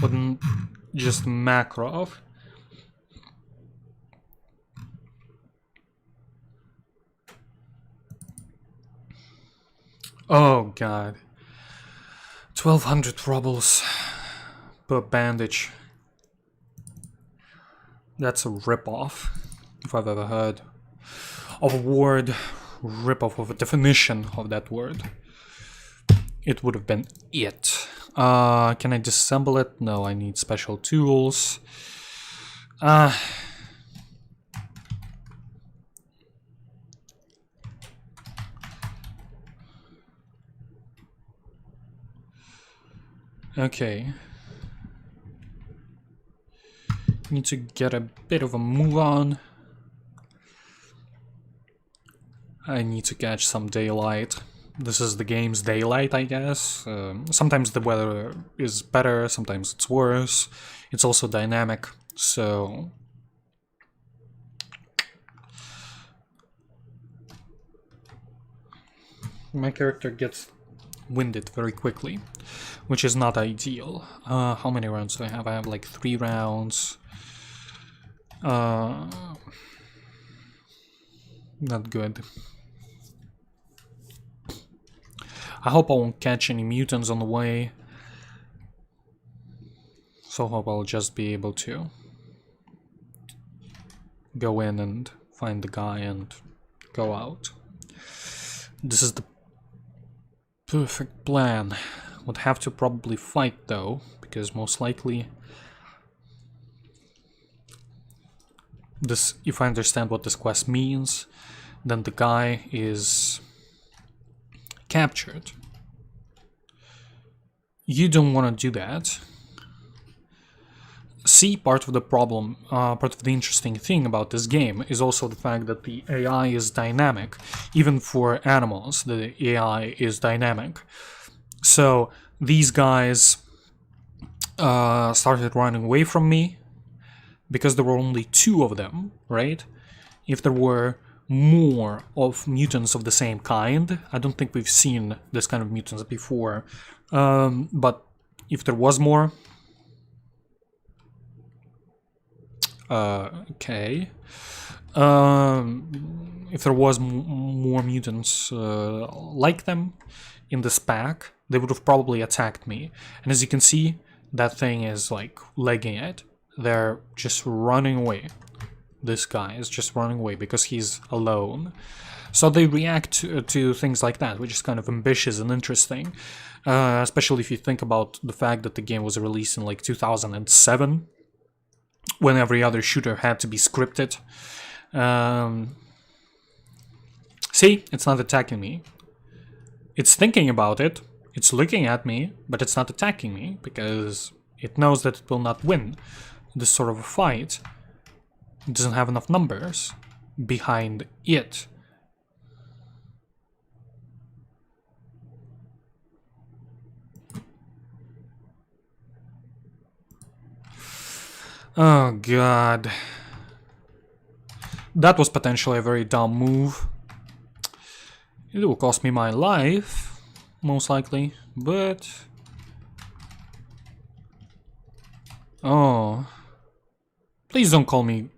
Wouldn't just Makarov. Oh god. 1200 rubles per bandage. That's a ripoff, if I've ever heard of a word. Ripoff of a definition of that word. It would have been it. Can I disassemble it? No, I need special tools. Okay. Need to get a bit of a move on. I need to catch some daylight. This is the game's daylight, I guess. Sometimes the weather is better, sometimes it's worse. It's also dynamic, so... My character gets winded very quickly, which is not ideal. How many rounds do I have? I have like 3 rounds. Not good. I hope I won't catch any mutants on the way. So hope I'll just be able to go in and find the guy and go out. This is the perfect plan. Would have to probably fight though, because most likely this, if I understand what this quest means, then the guy is captured. You don't want to do that. See, part of the problem, part of the interesting thing about this game is also the fact that the AI is dynamic. Even for animals, the AI is dynamic. So these guys started running away from me because there were only 2 of them, right? If there were more of mutants of the same kind, I don't think we've seen this kind of mutants before, but if there was more... okay. If there was more mutants like them in this pack, they would have probably attacked me. And as you can see, that thing is like legging it. They're just running away. This guy is just running away because he's alone. So they react to things like that, which is kind of ambitious and interesting. Especially if you think about the fact that the game was released in like 2007. When every other shooter had to be scripted. See, it's not attacking me. It's thinking about it, it's looking at me, but it's not attacking me, because it knows that it will not win this sort of a fight. It doesn't have enough numbers behind it. Oh god. That was potentially a very dumb move. It will cost me my life, most likely, but... Oh. Please don't call me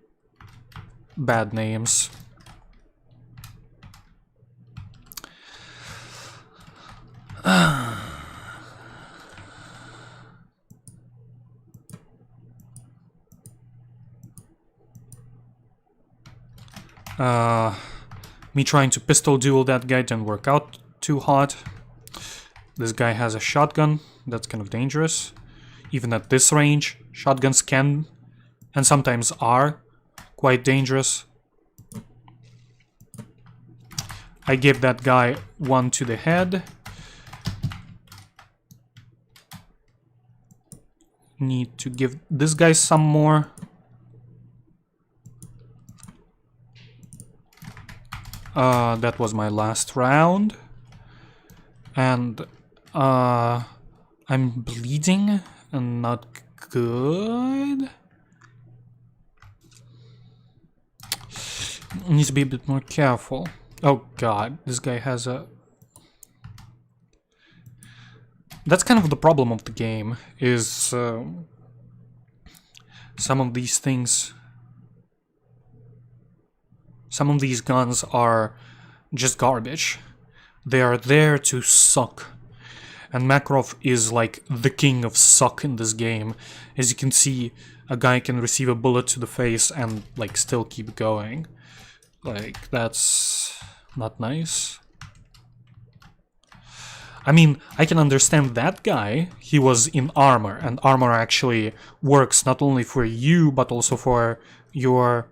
bad names. Me trying to pistol duel that guy didn't work out too hot. This guy has a shotgun, that's kind of dangerous. Even at this range, shotguns can, and sometimes are, quite dangerous. I gave that guy one to the head. Need to give this guy some more. That was my last round. And I'm bleeding and not good. Need to be a bit more careful. Oh god, this guy has a... That's kind of the problem of the game, is some of these things... Some of these guns are just garbage. They are there to suck. And Makarov is like the king of suck in this game. As you can see, a guy can receive a bullet to the face and like still keep going. Like, that's not nice. I mean, I can understand that guy. He was in armor, and armor actually works not only for you, but also for your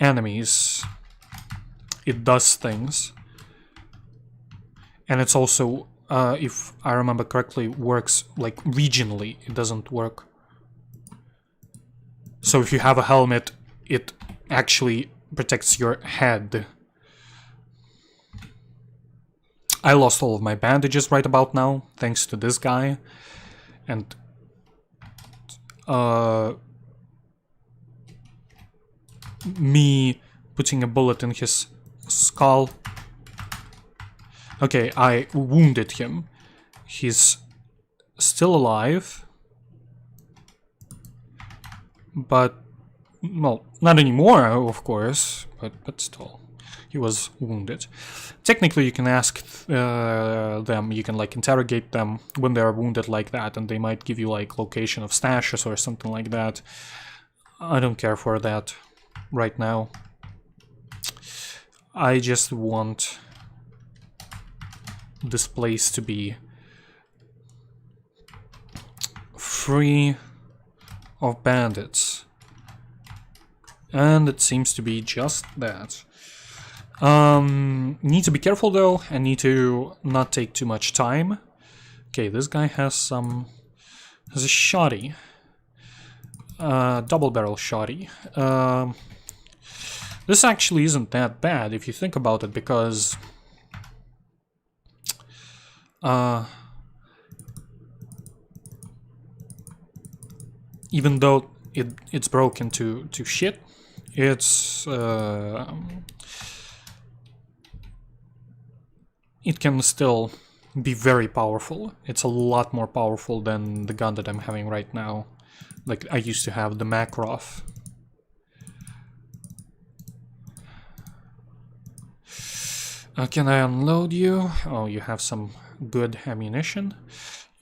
enemies. It does things. And it's also, if I remember correctly, works like regionally. It doesn't work. So if you have a helmet, it actually protects your head. I lost all of my bandages right about now, thanks to this guy. And me putting a bullet in his skull. Okay, I wounded him. He's still alive. But, well, not anymore, of course, but still. He was wounded. Technically, you can ask them, you can like interrogate them when they are wounded like that, and they might give you like location of stashes or something like that. I don't care for that right now. I just want this place to be free of bandits. And it seems to be just that. Need to be careful though, and need to not take too much time. Okay, this guy has a shotty. Double barrel shotty. This actually isn't that bad if you think about it, because even though it's broken to shit, it's it can still be very powerful. It's a lot more powerful than the gun that I'm having right now. Like, I used to have the Makarov. Can I unload you? Oh, you have some good ammunition.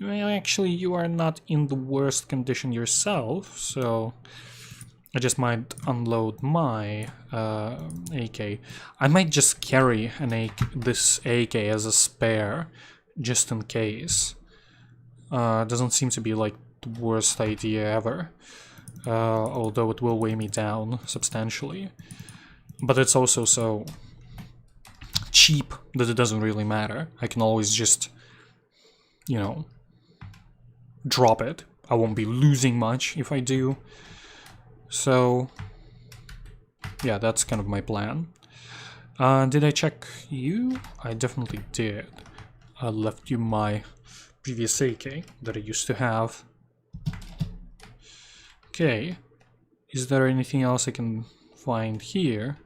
Well, actually, you are not in the worst condition yourself, so I just might unload my AK. I might just carry this AK as a spare, just in case. Doesn't seem to be like the worst idea ever, although it will weigh me down substantially. But it's also so cheap that it doesn't really matter. I can always just, you know, drop it. I won't be losing much if I do. So, yeah, that's kind of my plan. Did I check you? I definitely did. I left you my previous AK that I used to have. Okay. Is there anything else I can find here?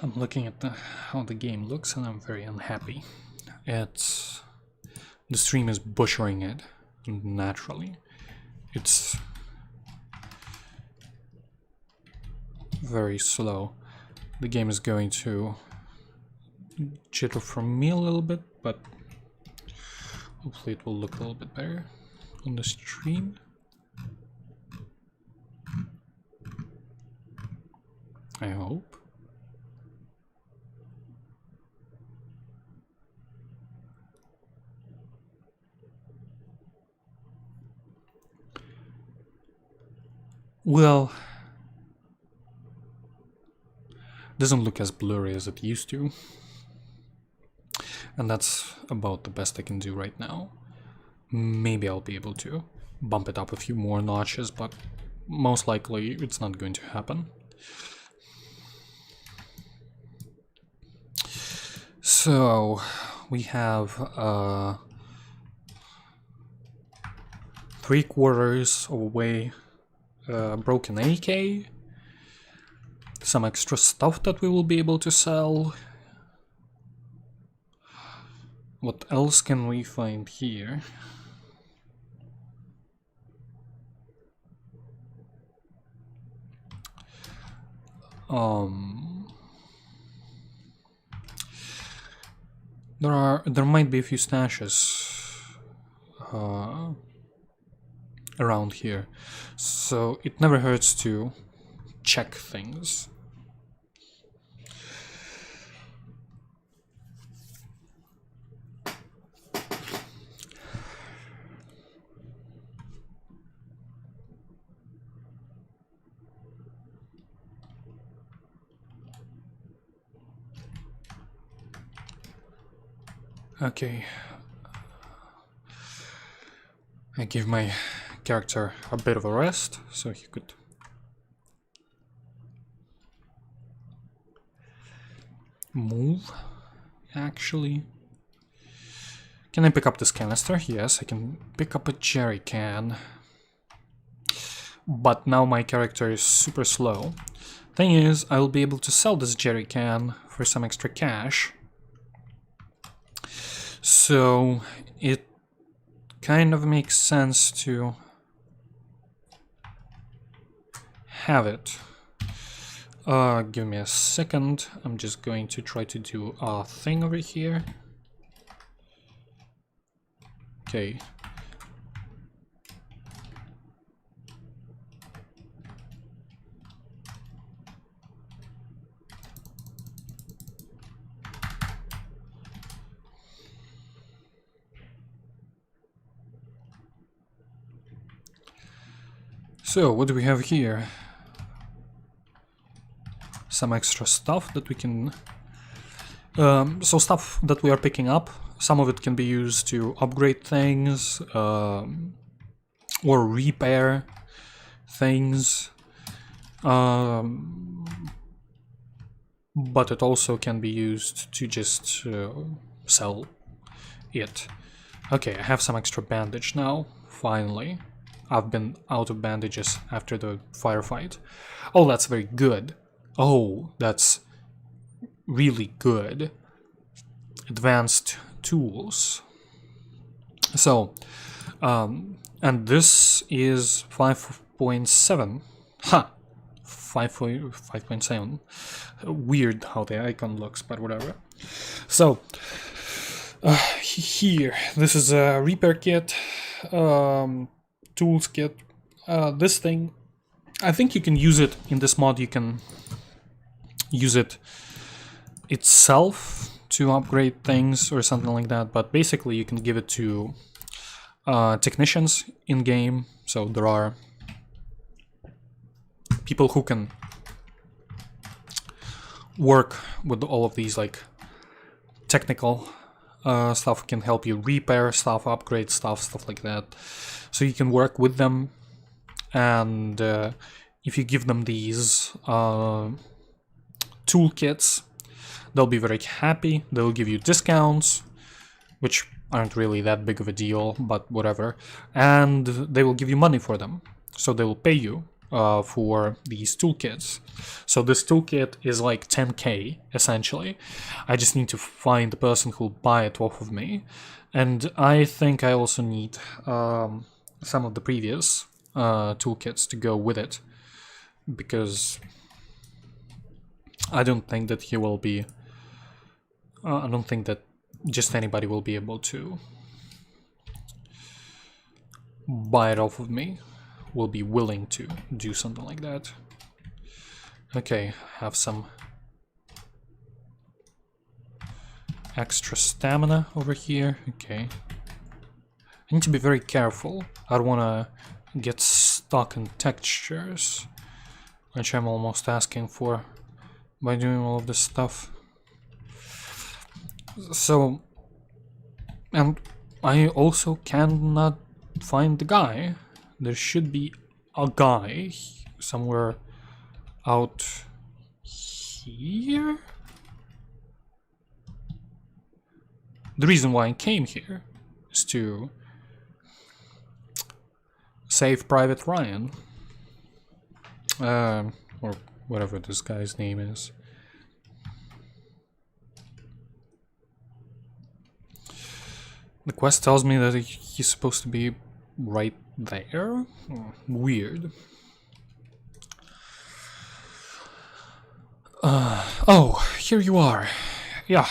I'm looking at how the game looks and I'm very unhappy. The stream is butchering it naturally. It's very slow. The game is going to jitter from me a little bit, but hopefully it will look a little bit better on the stream. I hope. Well, doesn't look as blurry as it used to, and that's about the best I can do right now. Maybe I'll be able to bump it up a few more notches, but most likely it's not going to happen. So we have 3/4 of a way broken AK, some extra stuff that we will be able to sell. What else can we find here? There might be a few stashes around here, so it never hurts to check things. Okay, I give my character a bit of a rest so he could move. Actually, can I pick up this canister? Yes, I can pick up a jerry can, but now my character is super slow. Thing is, I'll be able to sell this jerry can for some extra cash. So it kind of makes sense to have it. Give me a second. I'm just going to try to do a thing over here. Okay. So, what do we have here? Some extra stuff that we can... so stuff that we are picking up, some of it can be used to upgrade things, or repair things. But it also can be used to just sell it. Okay, I have some extra bandage now, finally. I've been out of bandages after the firefight. Oh, that's very good. Oh, that's really good. Advanced tools. So, and this is 5.7. Ha! 5.7. Weird how the icon looks, but whatever. So, here, this is a repair kit. Tools kit. This thing, I think you can use it in this mod. You can use it itself to upgrade things or something like that, but basically you can give it to technicians in game. So there are people who can work with all of these like technical stuff, can help you repair stuff, upgrade stuff, stuff like that. So you can work with them, and if you give them these toolkits, they'll be very happy. They'll give you discounts, which aren't really that big of a deal, but whatever. And they will give you money for them. So they will pay you for these toolkits. So this toolkit is like 10k, essentially. I just need to find the person who'll buy it off of me. And I think I also need some of the previous toolkits to go with it, because I don't think that he will be... I don't think that just anybody will be able to buy it off of me, will be willing to do something like that. Okay, have some extra stamina over here. Okay. I need to be very careful. I don't want to get stuck in textures, which I'm almost asking for by doing all of this stuff. So, and I also cannot find the guy. There should be a guy somewhere out here. The reason why I came here is to save Private Ryan, or whatever this guy's name is. The quest tells me that he's supposed to be right there. Weird. Oh, here you are. Yeah.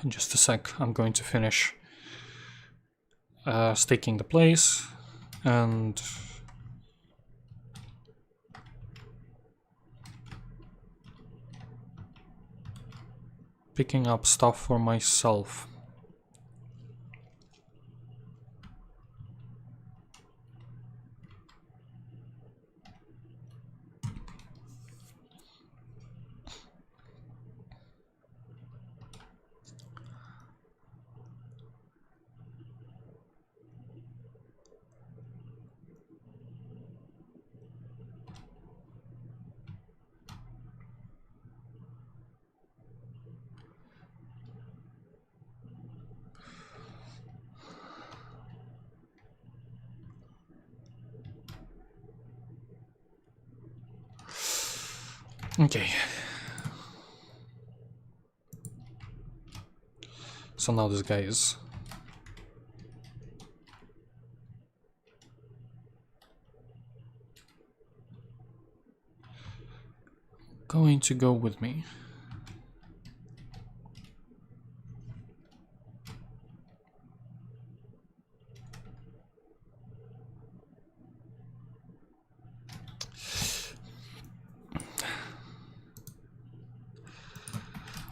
Just a sec. I'm going to finish staking the place and picking up stuff for myself. Okay. So now this guy is going to go with me.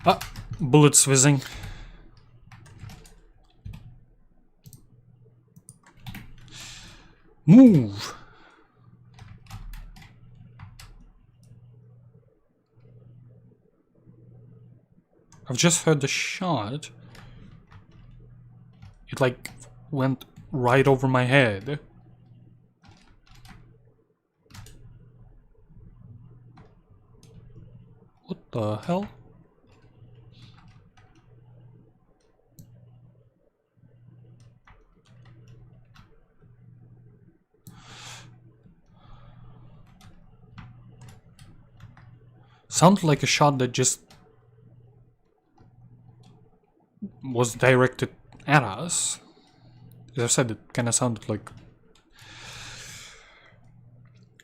Ah, bullets whizzing. Move! I've just heard the shot. It like went right over my head. What the hell? Sounded like a shot that just was directed at us. As I said, it kind of sounded like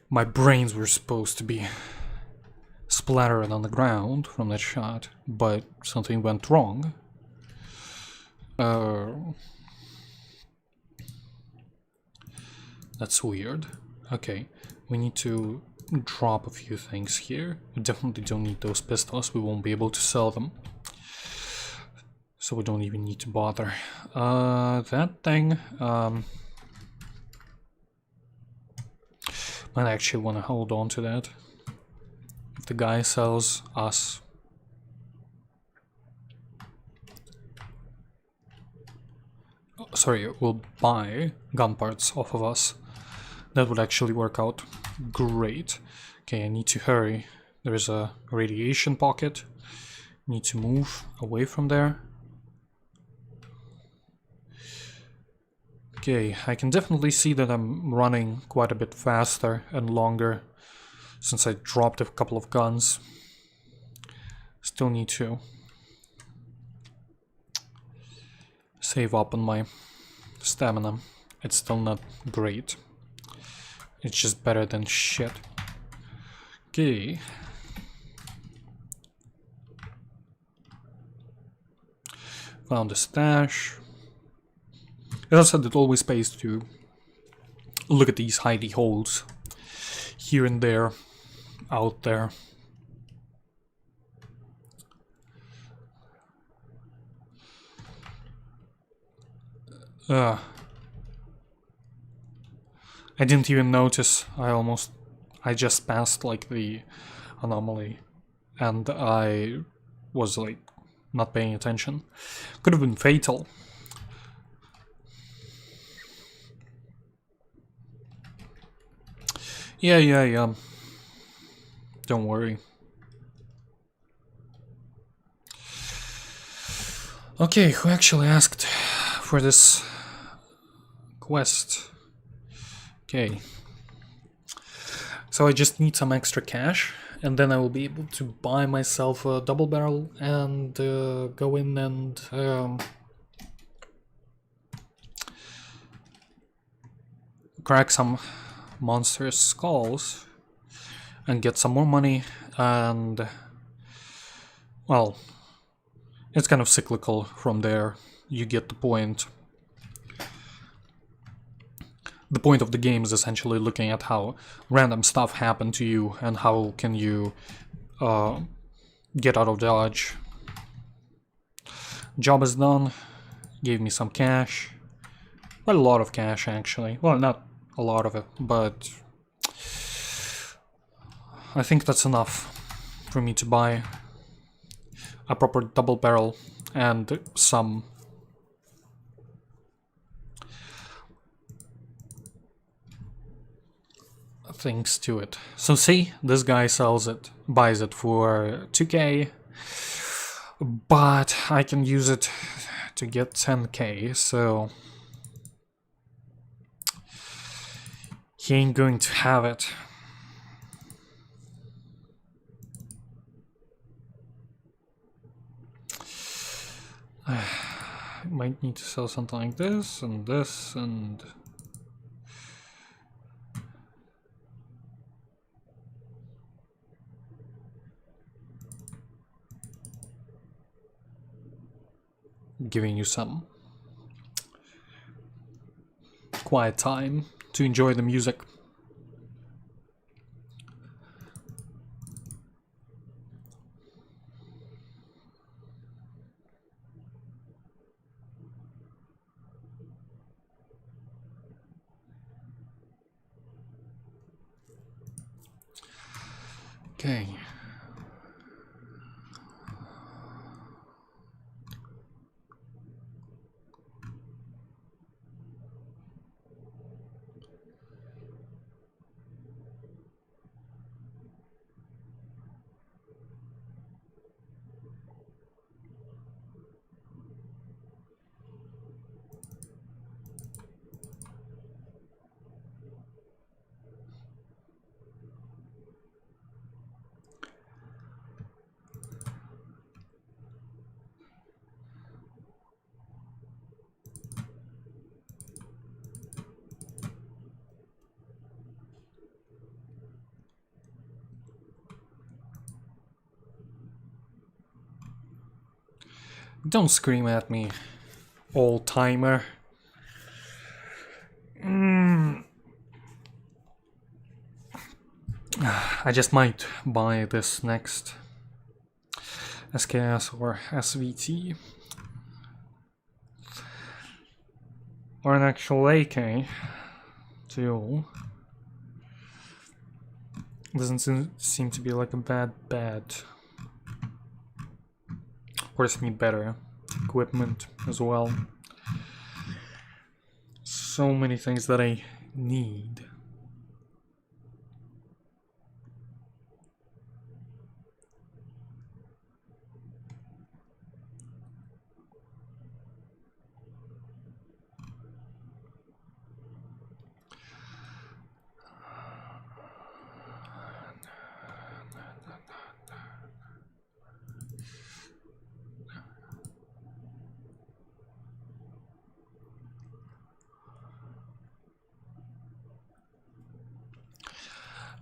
my brains were supposed to be splattered on the ground from that shot, but something went wrong. That's weird. Okay, we need to drop a few things here. We definitely don't need those pistols. We won't be able to sell them, so we don't even need to bother. That thing, Might actually want to hold on to that. If the guy sells us. Sorry, will buy gun parts off of us. That would actually work out great. Okay, I need to hurry. There's a radiation pocket. Need to move away from there. Okay, I can definitely see that I'm running quite a bit faster and longer since I dropped a couple of guns. Still need to save up on my stamina. It's still not great. It's just better than shit. Okay. Found a stash. As I said, it always pays to look at these hidey holes here and there, out there. I didn't even notice. I just passed like the anomaly and I was like not paying attention. Could have been fatal. Yeah. Don't worry. Okay, who actually asked for this quest? Okay. So I just need some extra cash, and then I will be able to buy myself a double barrel and go in and crack some monstrous skulls and get some more money. And well, it's kind of cyclical from there. You get the point. The point of the game is essentially looking at how random stuff happened to you and how can you get out of dodge. Job is done. Gave me some cash. Quite a lot of cash actually. Well, not a lot of it, but I think that's enough for me to buy a proper double barrel and some things to it. So see, this guy buys it for 2k, but I can use it to get 10k, so he ain't going to have it. I might need to sell something like this and this and giving you some quiet time to enjoy the music. Okay. Don't scream at me, old timer. I just might buy this next SKS or SVT. Or an actual AK too. Doesn't seem to be like a bad bet. Of course, I need better equipment as well. So many things that I need.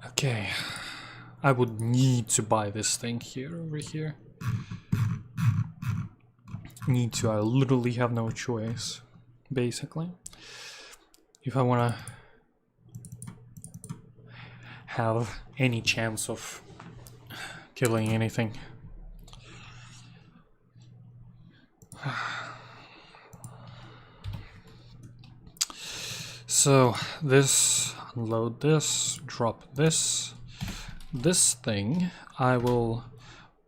Okay, I would need to buy this thing here, over here. Need to, I literally have no choice, basically. If I wanna have any chance of killing anything. So, this, unload this, drop this. This thing, I will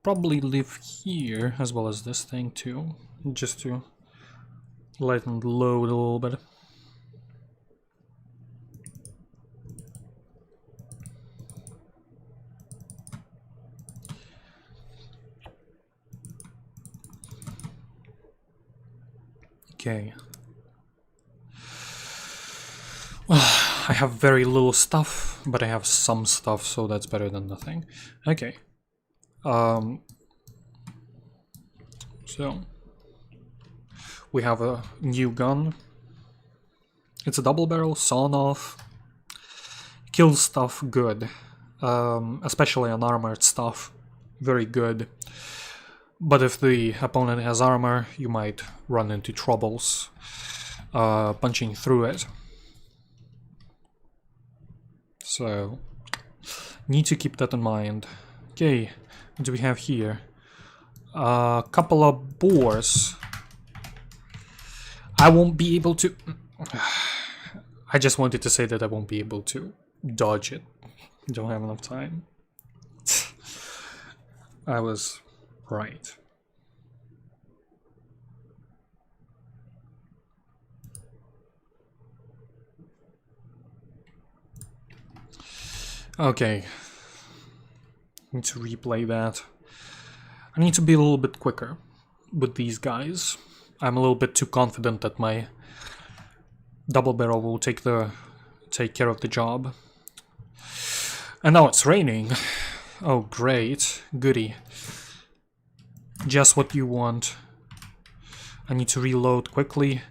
probably leave here, as well as this thing too, just to lighten the load a little bit. Okay. I have very little stuff, but I have some stuff, so that's better than nothing. Okay. So we have a new gun. It's a double barrel, sawn off. Kills stuff good. Especially unarmored stuff. Very good. But if the opponent has armor, you might run into troubles punching through it. So, need to keep that in mind. Okay, what do we have here? A couple of boars. I won't be able to... I just wanted to say that I won't be able to dodge it. Don't have enough time. I was right. Okay. Need to replay that. I need to be a little bit quicker with these guys. I'm a little bit too confident that my double barrel will take care of the job. And now it's raining. Oh great, goody. Just what you want. I need to reload quickly.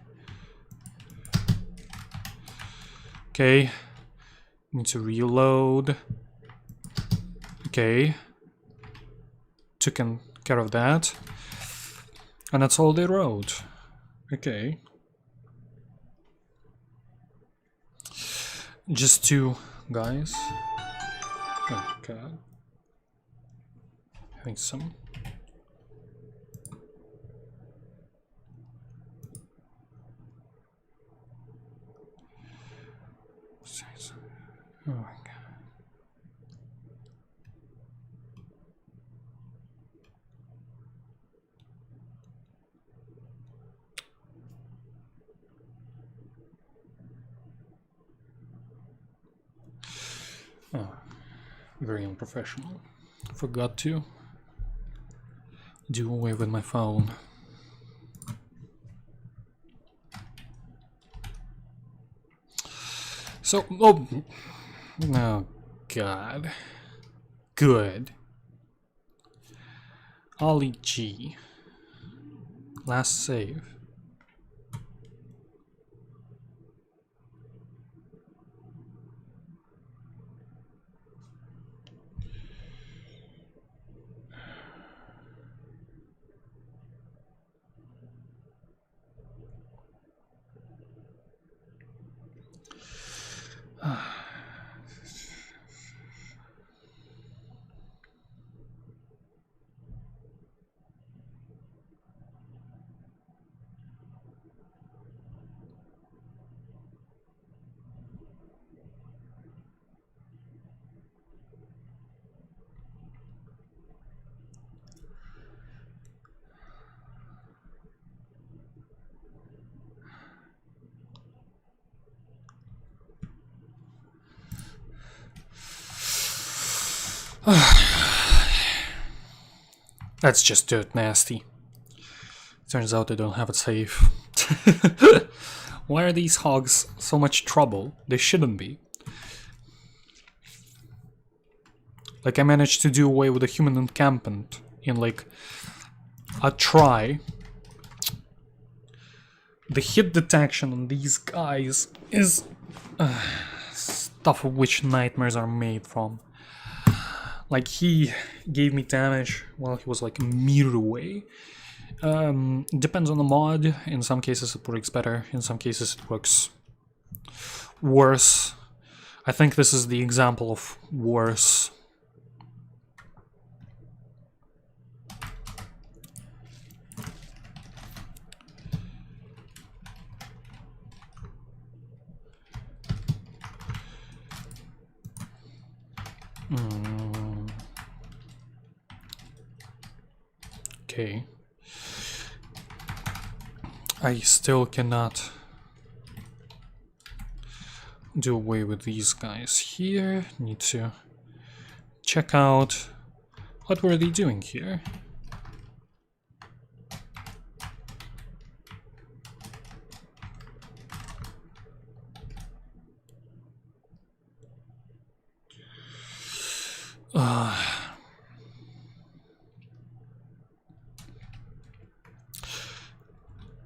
Okay. Need to reload. Okay. Took care of that. And that's all they wrote. Okay. Just two guys. Oh god. Having some. Oh my god. Oh, very unprofessional. Forgot to do away with my phone. So, oh god. Good. Ollie G. Last save. That's just dirt nasty. Turns out they don't have it safe. Why are these hogs so much trouble? They shouldn't be. Like, I managed to do away with a human encampment in like a try. The hit detection on these guys is stuff of which nightmares are made from. Like, he gave me damage while he was like a meter away. Depends on the mod. In some cases it works better, in some cases it works worse. I think this is the example of worse. Okay. I still cannot do away with these guys here. Need to check out what were they doing here.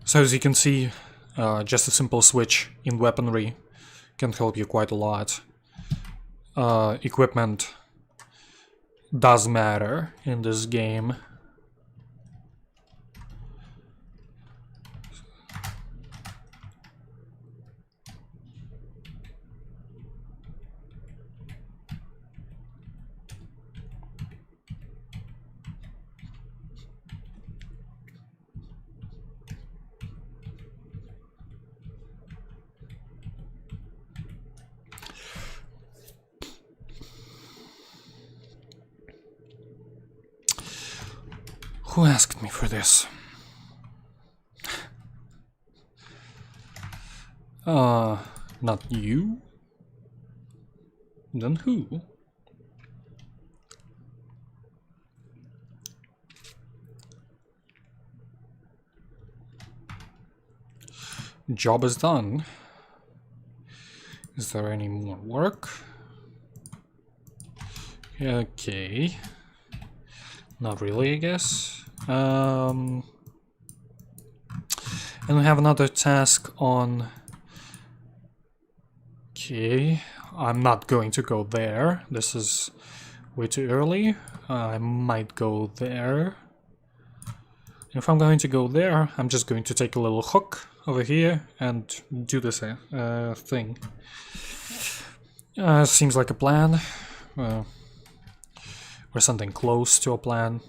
So as you can see, just a simple switch in weaponry can help you quite a lot. Equipment does matter in this game. Who asked me for this? Not you? Then who? Job is done. Is there any more work? Okay. Not really, I guess. And we have another task on... Okay, I'm not going to go there. This is way too early. I might go there. If I'm going to go there, I'm just going to take a little hook over here and do this thing. Seems like a plan. Or something close to a plan.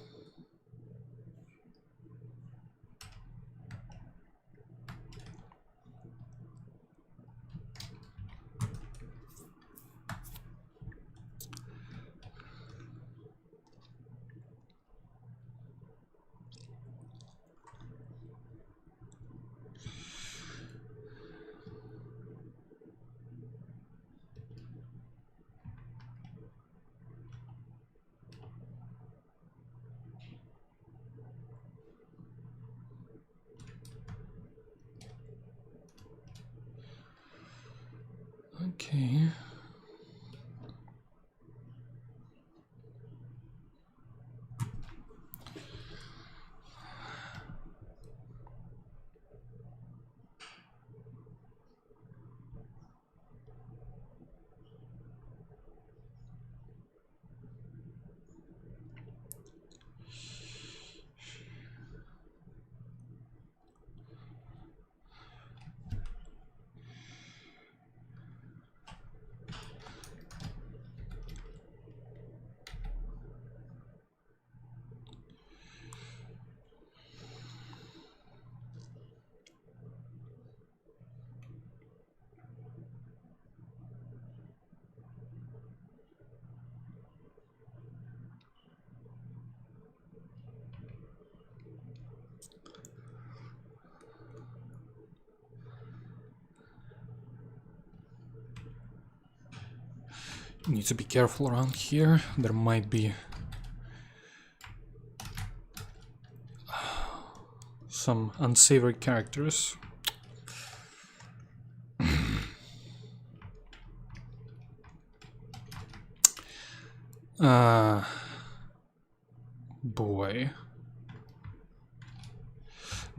Need to be careful around here. There might be some unsavory characters. Boy.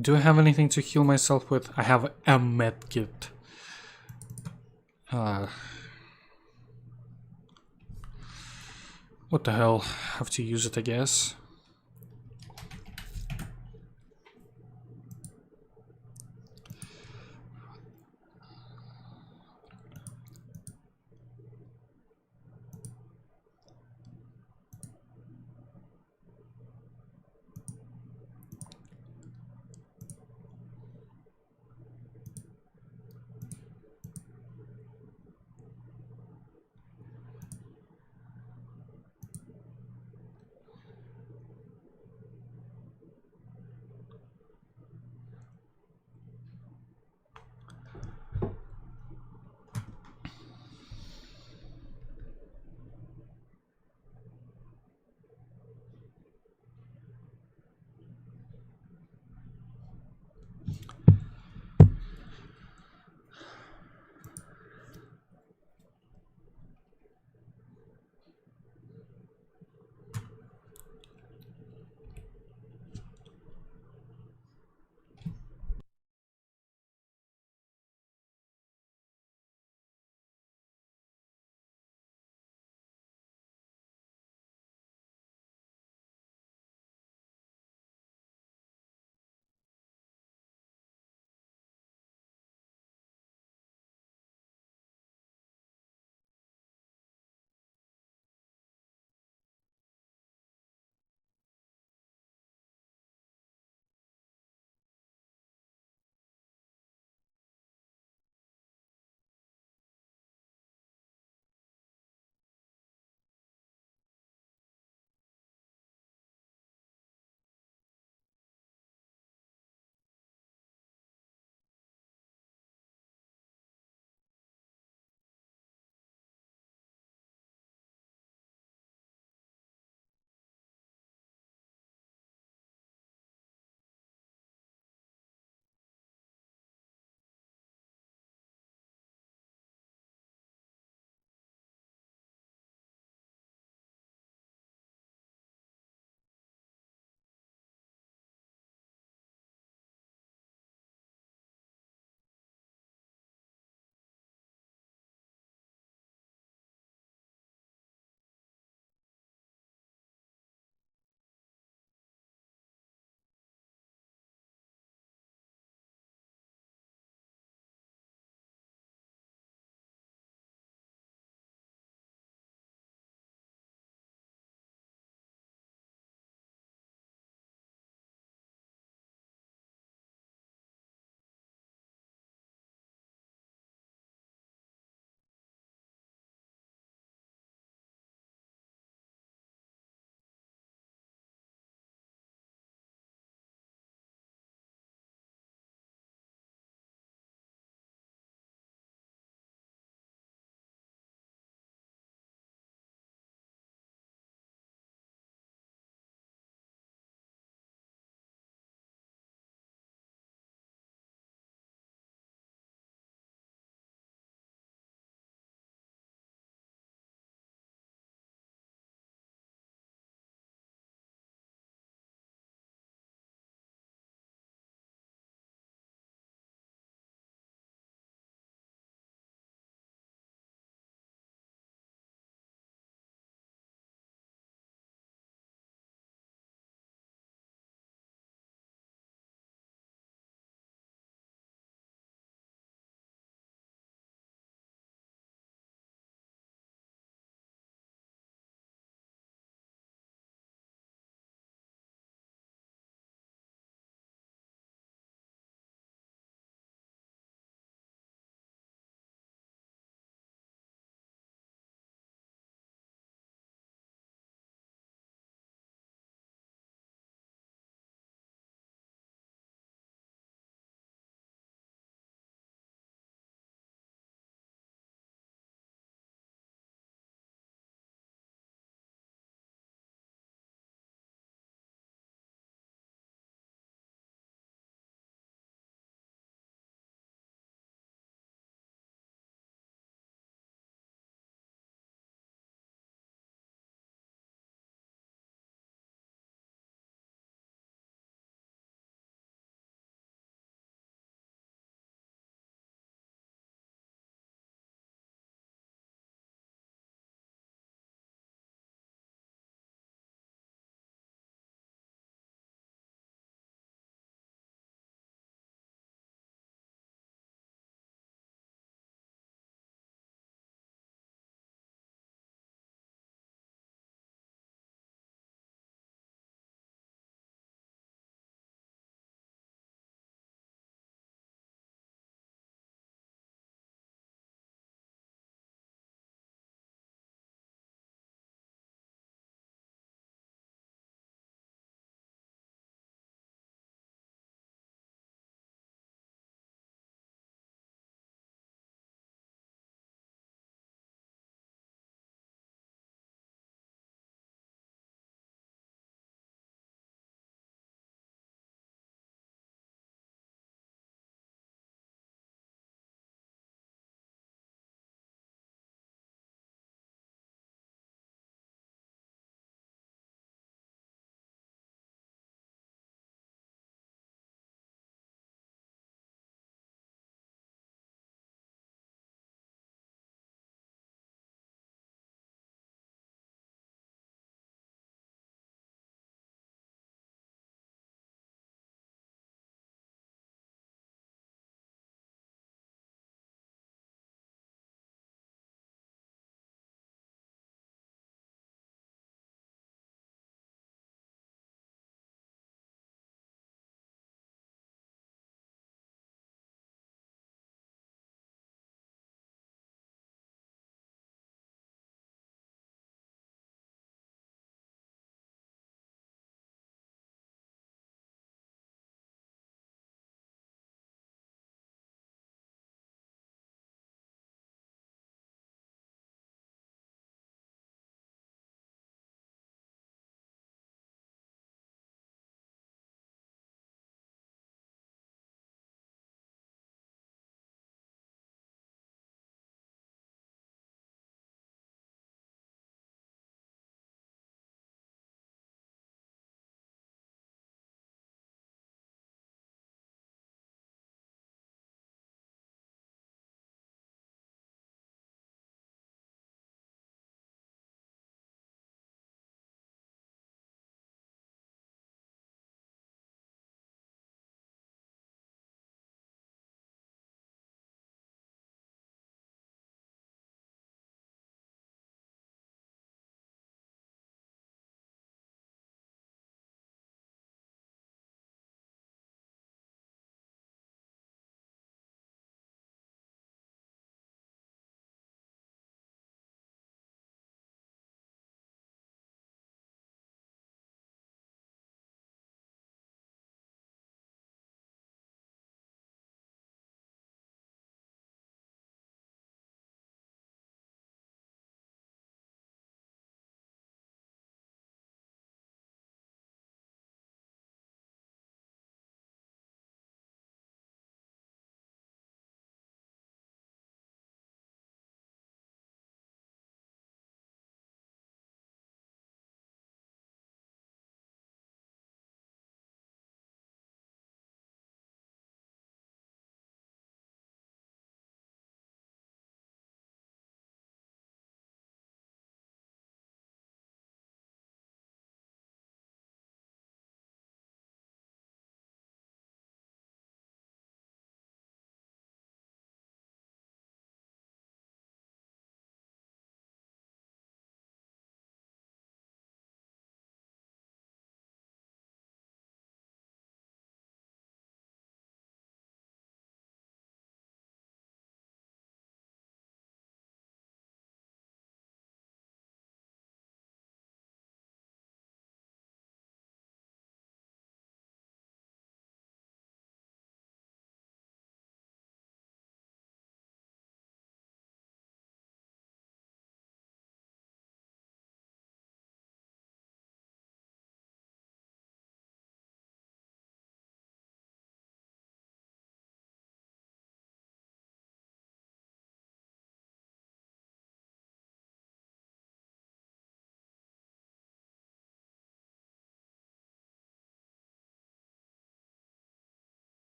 Do I have anything to heal myself with? I have a medkit. What the hell? Have to use it, I guess.